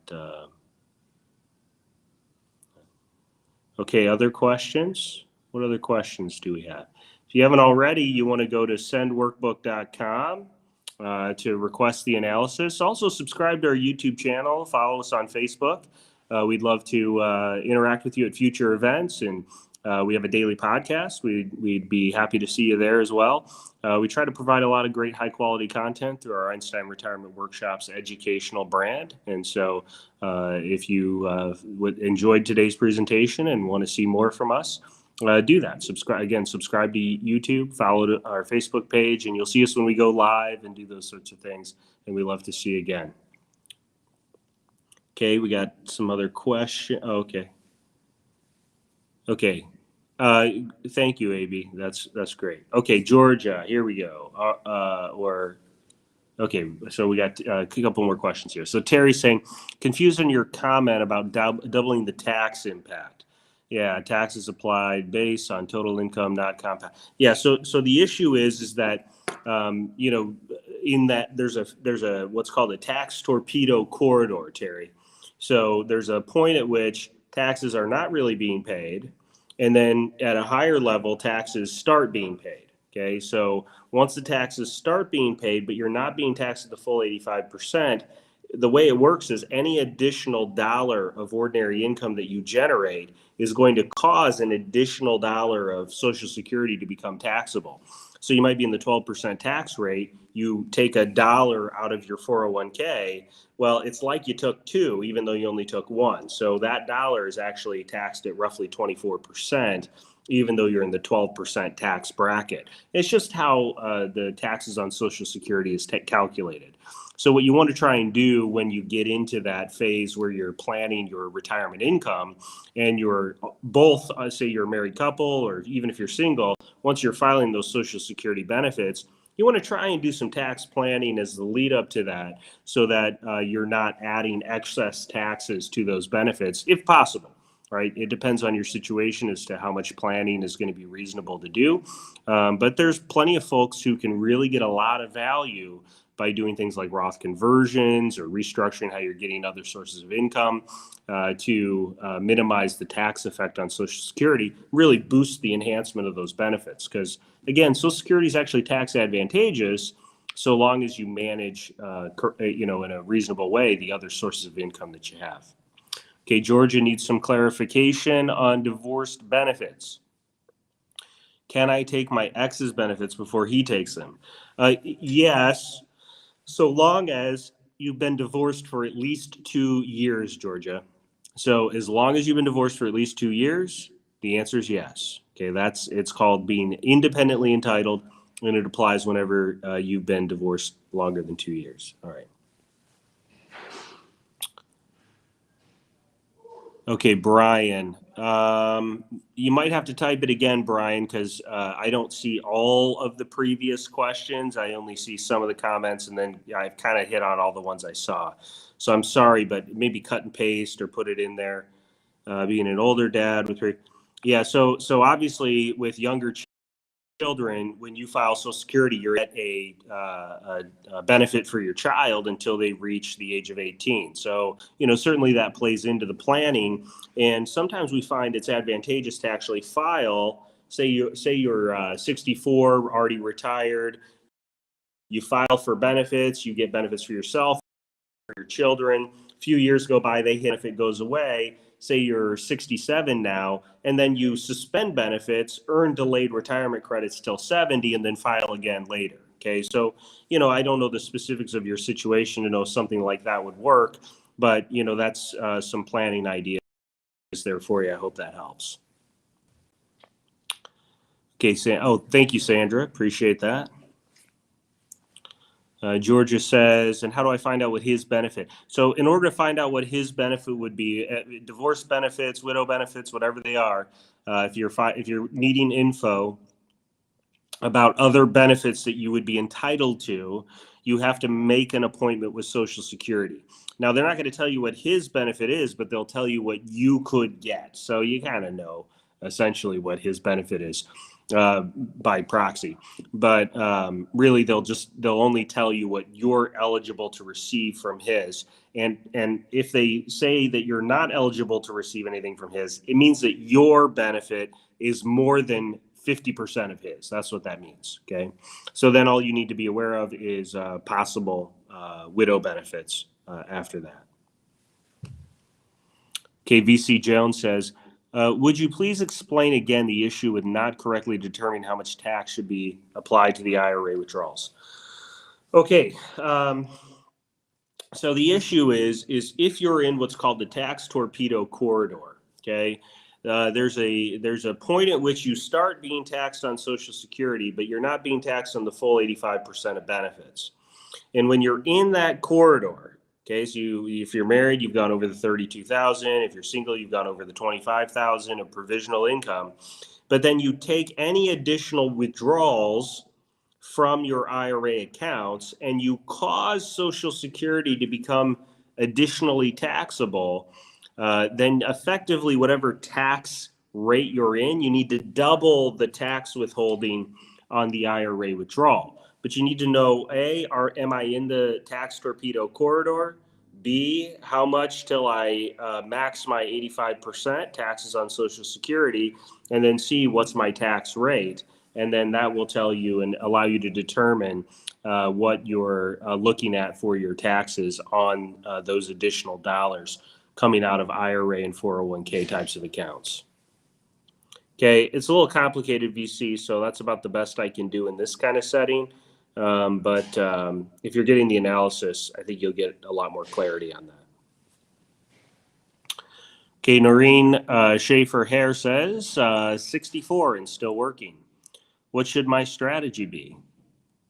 Okay. Other questions? What other questions do we have? If you haven't already, you want to go to sendworkbook.com to request the analysis. Also, subscribe to our YouTube channel. Follow us on Facebook. We'd love to interact with you at future events, and we have a daily podcast. We'd be happy to see you there as well. We try to provide a lot of great high quality content through our Einstein Retirement Workshops educational brand. And so if you enjoyed today's presentation and want to see more from us, do that. Subscribe to YouTube, follow our Facebook page, and you'll see us when we go live and do those sorts of things. And we love to see you again. Okay, we got some other question. Oh, okay. Okay. Thank you, AB. That's great. Okay, Georgia, here we go. Okay, so we got a couple more questions here. So Terry's saying, confused on your comment about doubling the tax impact. Yeah, taxes applied based on total income, not compound. Yeah, so the issue is that you know, in that there's a what's called a tax torpedo corridor, Terry. So there's a point at which taxes are not really being paid, and then at a higher level, taxes start being paid. Okay, so once the taxes start being paid, but you're not being taxed at the full 85%, the way it works is any additional dollar of ordinary income that you generate is going to cause an additional dollar of Social Security to become taxable. So you might be in the 12% tax rate. You take a dollar out of your 401k. Well, it's like you took two, even though you only took one. So that dollar is actually taxed at roughly 24%, even though you're in the 12% tax bracket. It's just how the taxes on Social Security is calculated. So what you want to try and do when you get into that phase where you're planning your retirement income and you're both, say you're a married couple, or even if you're single, once you're filing those Social Security benefits, you want to try and do some tax planning as the lead up to that so that you're not adding excess taxes to those benefits, if possible. Right? It depends on your situation as to how much planning is going to be reasonable to do. But there's plenty of folks who can really get a lot of value by doing things like Roth conversions or restructuring how you're getting other sources of income to minimize the tax effect on Social Security, really boost the enhancement of those benefits. Because again, Social Security is actually tax advantageous so long as you manage, in a reasonable way, the other sources of income that you have. Okay, Georgia needs some clarification on divorced benefits. Can I take my ex's benefits before he takes them? Yes, so long as you've been divorced for at least 2 years, Georgia. So as long as you've been divorced for at least 2 years, the answer is yes. Okay, it's called being independently entitled, and it applies whenever you've been divorced longer than 2 years. All right. Okay, Brian. You might have to type it again, Brian, because I don't see all of the previous questions. I only see some of the comments, and then I've kind of hit on all the ones I saw. So I'm sorry, but maybe cut and paste or put it in there. Being an older dad with yeah. So obviously with younger children, when you file Social Security, you're at a benefit for your child until they reach the age of 18. So, certainly that plays into the planning. And sometimes we find it's advantageous to actually file. Say you're 64, already retired. You file for benefits. You get benefits for yourself, for your children. A few years go by, they hit, if it goes away, say you're 67 now, and then you suspend benefits, earn delayed retirement credits till 70, and then file again later. Okay, so, I don't know the specifics of your situation to know something like that would work, but, that's some planning ideas there for you. I hope that helps. Okay, thank you, Sandra. Appreciate that. Georgia says, and how do I find out what his benefit? So in order to find out what his benefit would be, divorce benefits, widow benefits, whatever they are, if you're needing info about other benefits that you would be entitled to, you have to make an appointment with Social Security. Now, they're not going to tell you what his benefit is, but they'll tell you what you could get. So you kind of know essentially what his benefit is by proxy. But really, they'll only tell you what you're eligible to receive from his. And if they say that you're not eligible to receive anything from his, it means that your benefit is more than 50% of his. That's what that means. Okay. So then all you need to be aware of is possible widow benefits after that. Okay. VC Jones says, would you please explain again the issue with not correctly determining how much tax should be applied to the IRA withdrawals? Okay. So the issue is if you're in what's called the tax torpedo corridor, okay, there's a point at which you start being taxed on Social Security, but you're not being taxed on the full 85% of benefits. And when you're in that corridor, okay, so if you're married, you've gone over the 32,000. If you're single, you've gone over the 25,000 of provisional income. But then you take any additional withdrawals from your IRA accounts and you cause Social Security to become additionally taxable, then effectively whatever tax rate you're in, you need to double the tax withholding on the IRA withdrawal. But you need to know, am I in the tax torpedo corridor? B, how much till I max my 85% taxes on Social Security? And then C, what's my tax rate? And then that will tell you and allow you to determine what you're looking at for your taxes on those additional dollars coming out of IRA and 401k types of accounts. Okay, it's a little complicated, VC, so that's about the best I can do in this kind of setting. But if you're getting the analysis, I think you'll get a lot more clarity on that. Okay, Noreen Schaefer-Hare says, 64 and still working. What should my strategy be?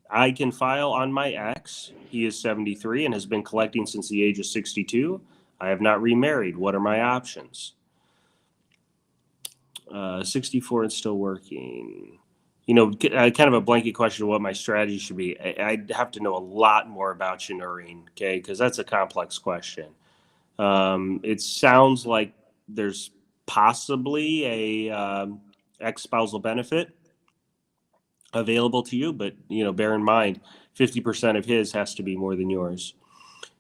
I can file on my ex. He is 73 and has been collecting since the age of 62. I have not remarried. What are my options? 64 and still working. Kind of a blanket question of what my strategy should be. I'd have to know a lot more about you, Noreen, okay, because that's a complex question. It sounds like there's possibly a ex-spousal benefit available to you, but bear in mind 50% of his has to be more than yours.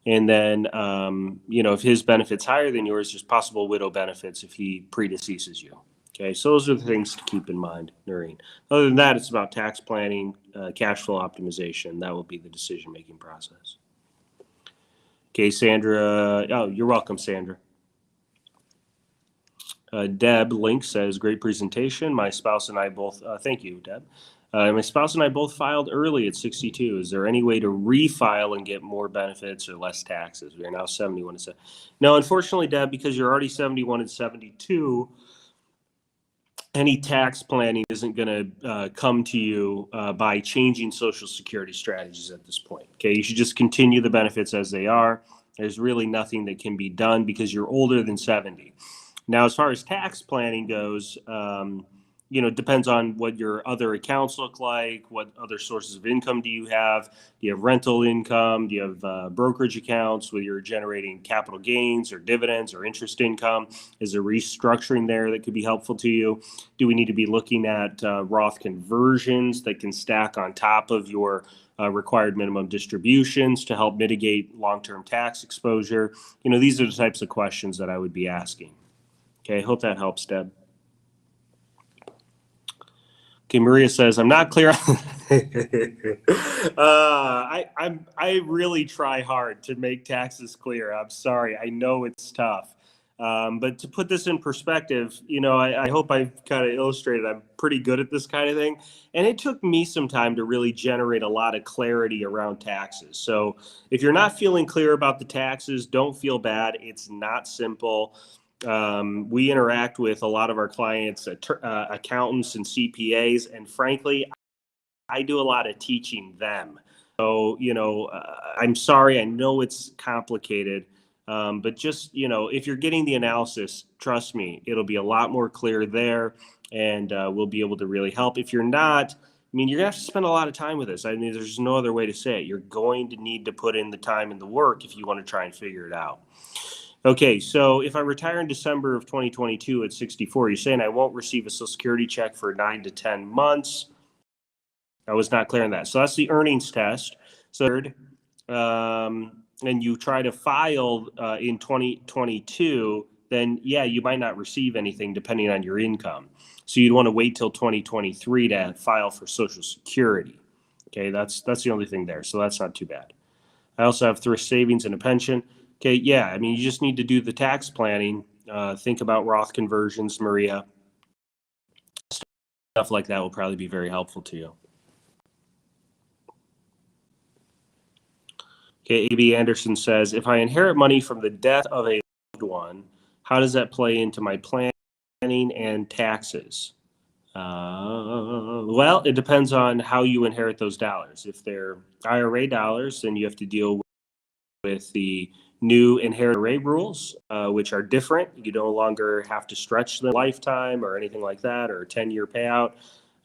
And then if his benefit's higher than yours, there's possible widow benefits if he predeceases you. Okay, so those are the things to keep in mind, Noreen. Other than that, it's about tax planning, cash flow optimization. That will be the decision-making process. Okay, Sandra. Oh, you're welcome, Sandra. Deb Link says, great presentation. My spouse and I both, thank you, Deb. My spouse and I both filed early at 62. Is there any way to refile and get more benefits or less taxes? We are now 71 and 7. No, unfortunately, Deb, because you're already 71 and 72, any tax planning isn't going to come to you by changing Social Security strategies at this point. Okay, you should just continue the benefits as they are. There's really nothing that can be done because you're older than 70. Now, as far as tax planning goes, it depends on what your other accounts look like. What other sources of income do you have? Do you have rental income? Do you have brokerage accounts where you're generating capital gains or dividends or interest income? Is there restructuring there that could be helpful to you? Do we need to be looking at Roth conversions that can stack on top of your required minimum distributions to help mitigate long-term tax exposure? These are the types of questions that I would be asking. Okay, hope that helps, Deb. Okay, Maria says, I'm not clear. I really try hard to make taxes clear. I'm sorry. I know it's tough. But to put this in perspective, I hope I've kind of illustrated I'm pretty good at this kind of thing. And it took me some time to really generate a lot of clarity around taxes. So if you're not feeling clear about the taxes, don't feel bad. It's not simple. We interact with a lot of our clients, accountants and CPAs, and frankly, I do a lot of teaching them. So, I'm sorry, I know it's complicated, but just, if you're getting the analysis, trust me, it'll be a lot more clear there, and we'll be able to really help. If you're not, you're gonna have to spend a lot of time with this. There's no other way to say it. You're going to need to put in the time and the work if you want to try and figure it out. Okay, so if I retire in December of 2022 at 64, you're saying I won't receive a Social Security check for 9 to 10 months. I was not clear on that. So that's the earnings test. So, and you try to file in 2022, then yeah, you might not receive anything depending on your income. So you'd want to wait till 2023 to file for Social Security. Okay, that's the only thing there. So that's not too bad. I also have thrift savings and a pension. Okay, yeah, you just need to do the tax planning. Think about Roth conversions, Maria. Stuff like that will probably be very helpful to you. Okay, A.B. Anderson says, if I inherit money from the death of a loved one, how does that play into my planning and taxes? Well, it depends on how you inherit those dollars. If they're IRA dollars, then you have to deal with the new inherit IRA rules, which are different. You no longer have to stretch the lifetime or anything like that, or a 10-year payout.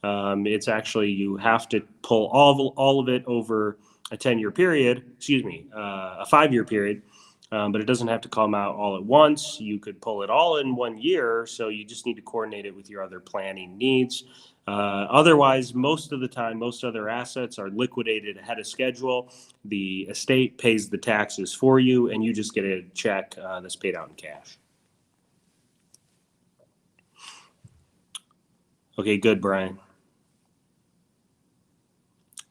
It's actually, you have to pull all of it over a 10-year period, a 5-year period, but it doesn't have to come out all at once. You could pull it all in 1 year, so you just need to coordinate it with your other planning needs. Otherwise, most of the time, most other assets are liquidated ahead of schedule. The estate pays the taxes for you, and you just get a check that's paid out in cash. Okay, good, Brian.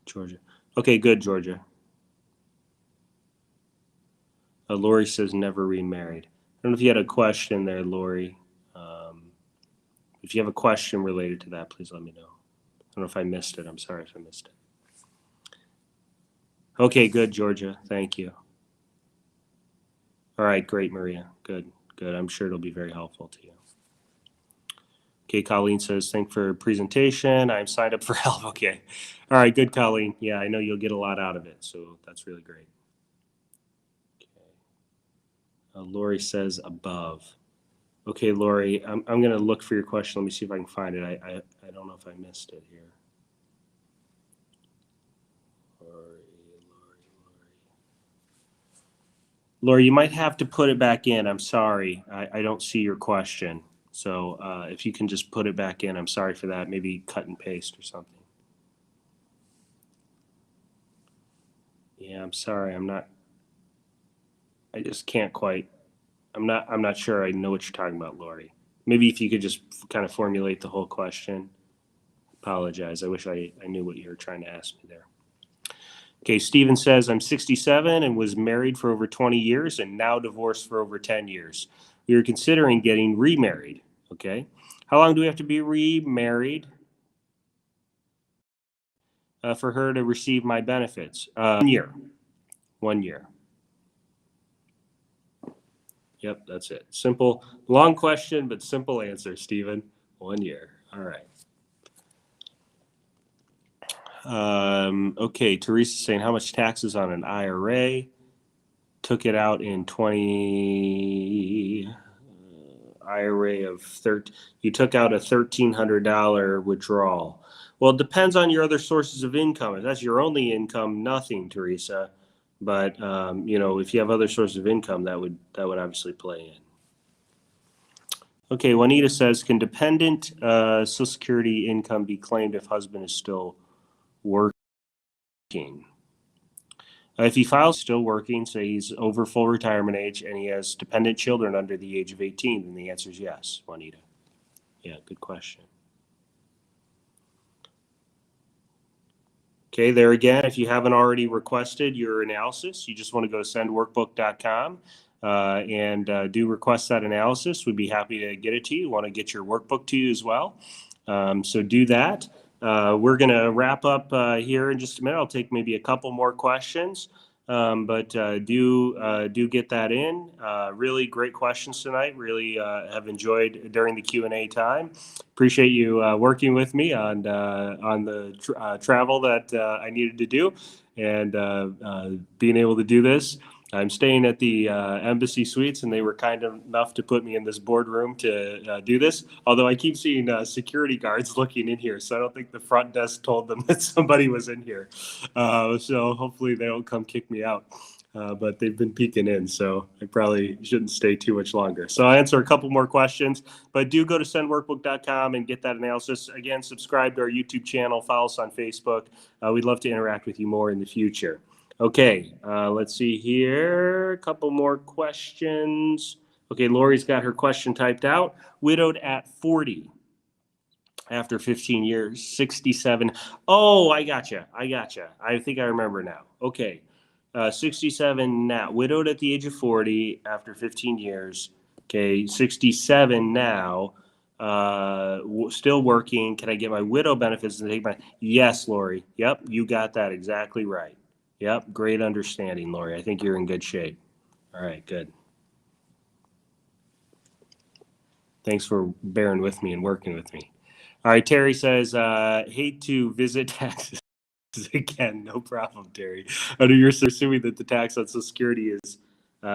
Georgia. Okay, good, Georgia. Lori says never remarried. I don't know if you had a question there, Lori. If you have a question related to that, please let me know. I don't know if I missed it. I'm sorry if I missed it. Okay, good, Georgia. Thank you. All right, great, Maria. Good. I'm sure it'll be very helpful to you. Okay, Colleen says, thanks for presentation. I'm signed up for help. Okay. All right, good, Colleen. Yeah, I know you'll get a lot out of it, so that's really great. Okay. Lori says above. Okay, Lori, I'm going to look for your question. Let me see if I can find it. I don't know if I missed it here. Lori, you might have to put it back in. I'm sorry. I don't see your question. So if you can just put it back in, I'm sorry for that. Maybe cut and paste or something. Yeah, I'm sorry. I just can't quite. I'm not sure I know what you're talking about, Lori. Maybe if you could just kind of formulate the whole question. Apologize. I wish I knew what you were trying to ask me there. Okay, Steven says, I'm 67 and was married for over 20 years and now divorced for over 10 years. We are considering getting remarried. Okay. How long do we have to be remarried for her to receive my benefits? 1 year. 1 year. Yep, that's it. Simple, long question, but simple answer, Stephen. 1 year. All right. Okay, Teresa's saying how much taxes on an IRA? Took it out in 20 IRA of 13. You took out a $1,300 withdrawal. Well, it depends on your other sources of income. If that's your only income, nothing, Teresa. But if you have other sources of income, that would obviously play in. Okay, Juanita says, can dependent Social Security income be claimed if husband is still working? If he files still working, say he's over full retirement age and he has dependent children under the age of 18, then the answer is yes, Juanita. Yeah, good question. Okay, there again, if you haven't already requested your analysis, you just want to go to sendworkbook.com and do request that analysis. We'd be happy to get it to you. We want to get your workbook to you as well. So do that. We're going to wrap up here in just a minute. I'll take maybe a couple more questions, but do get that in. Really great questions tonight. Really have enjoyed during the Q&A time. Appreciate you working with me on the travel that I needed to do and being able to do this. I'm staying at the Embassy Suites, and they were kind enough to put me in this boardroom to do this. Although I keep seeing security guards looking in here, so I don't think the front desk told them that somebody was in here. So hopefully they don't come kick me out. But they've been peeking in, so I probably shouldn't stay too much longer. So I'll answer a couple more questions, but do go to sendworkbook.com and get that analysis. Again, subscribe to our YouTube channel, follow us on Facebook. We'd love to interact with you more in the future. Okay, let's see here. A couple more questions. Okay, Lori's got her question typed out. Widowed at 40 after 15 years, 67. Oh, I gotcha. I think I remember now. Okay, 67 now. Widowed at the age of 40 after 15 years. Okay, 67 now. Still working. Can I get my widow benefits and take my? Yes, Lori. Yep, you got that exactly right. Yep, great understanding, Lori. I think you're in good shape. All right, good. Thanks for bearing with me and working with me. All right, Terry says, hate to visit taxes again. No problem, Terry. Under you're assuming that the tax on Social Security is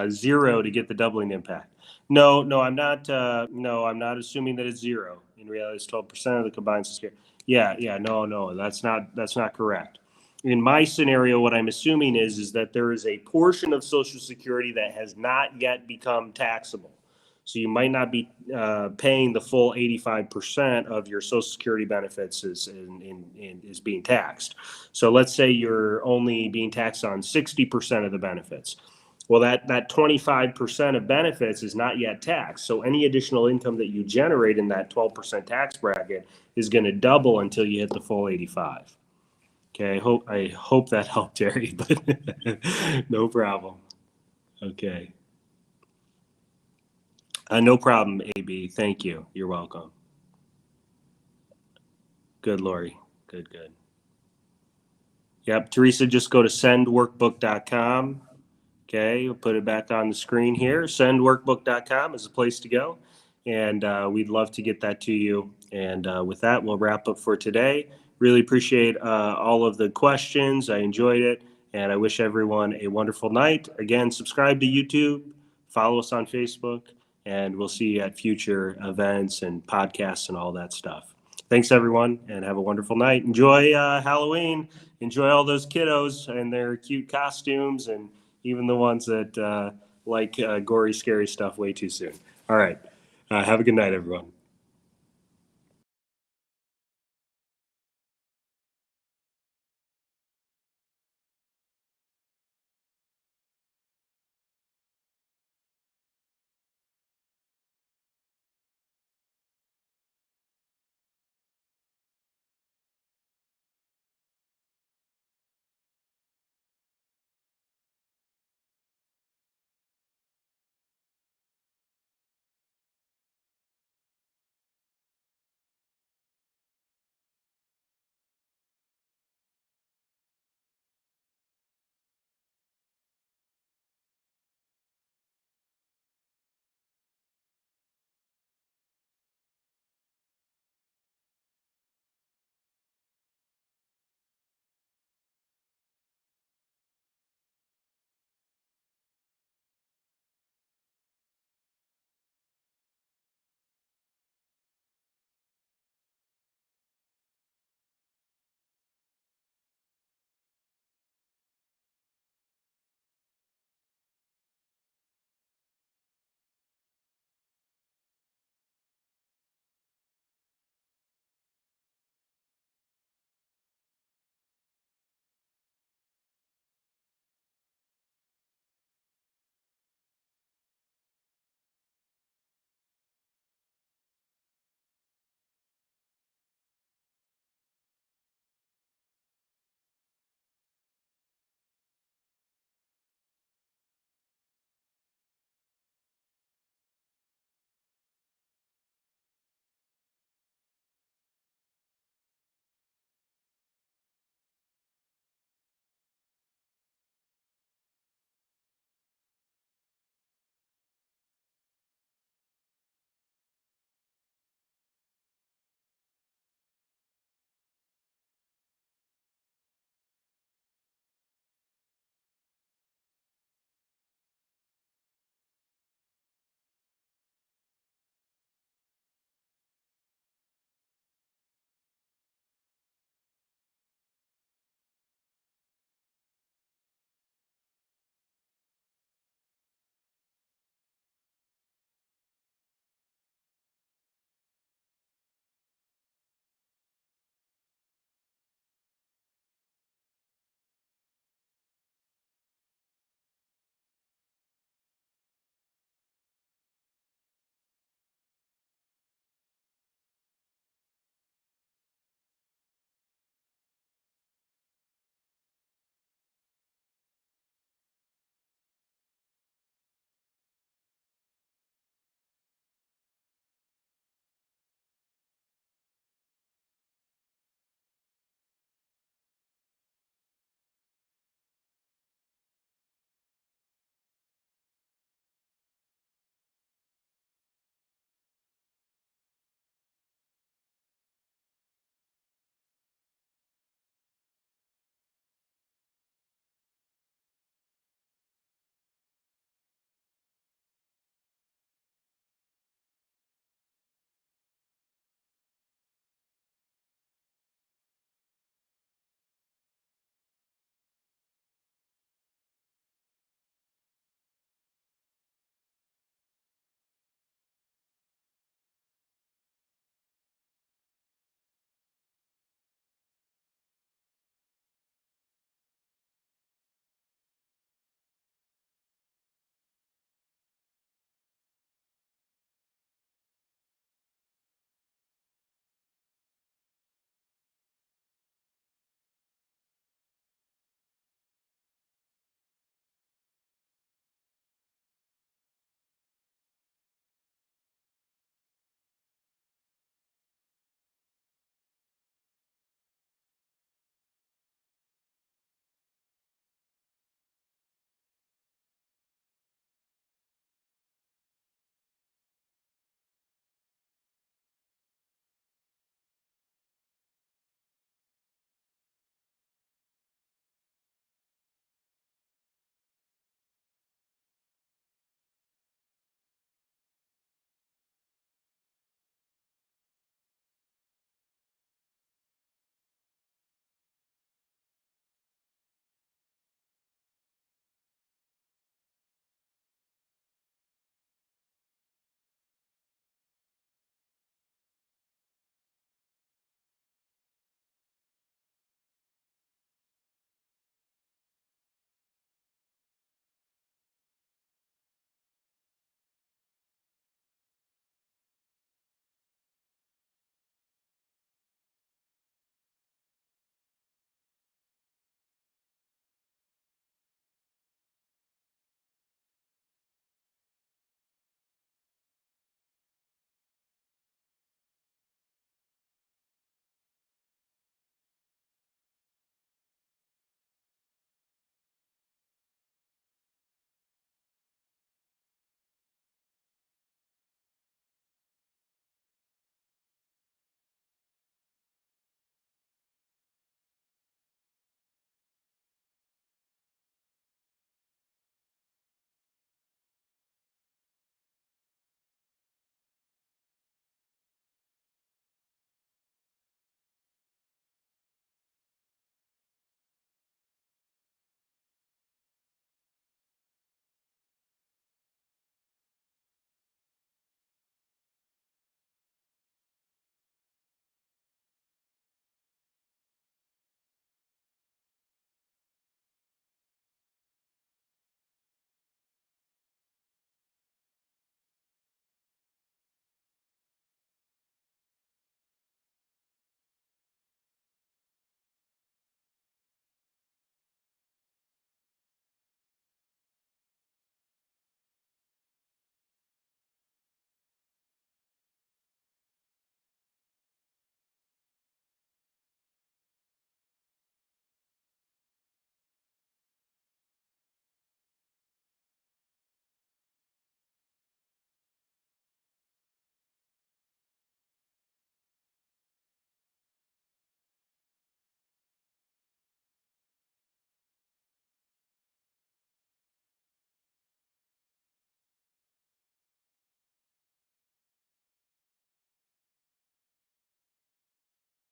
0 to get the doubling impact. No, I'm not. No, I'm not assuming that it's 0. In reality, it's 12% of the combined Social Security. Yeah. No, that's not correct. In my scenario, what I'm assuming is that there is a portion of Social Security that has not yet become taxable. So you might not be paying the full 85% of your Social Security benefits is being taxed. So let's say you're only being taxed on 60% of the benefits. Well, that 25% of benefits is not yet taxed. So any additional income that you generate in that 12% tax bracket is going to double until you hit the full 85. Okay, I hope that helped, Terry, but no problem. Okay. No problem, AB. Thank you. You're welcome. Good, Lori. Good. Yep, Teresa, just go to sendworkbook.com. Okay, we'll put it back on the screen here. Sendworkbook.com is the place to go. And we'd love to get that to you. And with that, we'll wrap up for today. Really appreciate all of the questions. I enjoyed it. And I wish everyone a wonderful night. Again, subscribe to YouTube, follow us on Facebook, and we'll see you at future events and podcasts and all that stuff. Thanks, everyone, and have a wonderful night. Enjoy Halloween. Enjoy all those kiddos and their cute costumes, and even the ones that like gory, scary stuff way too soon. All right. Have a good night, everyone.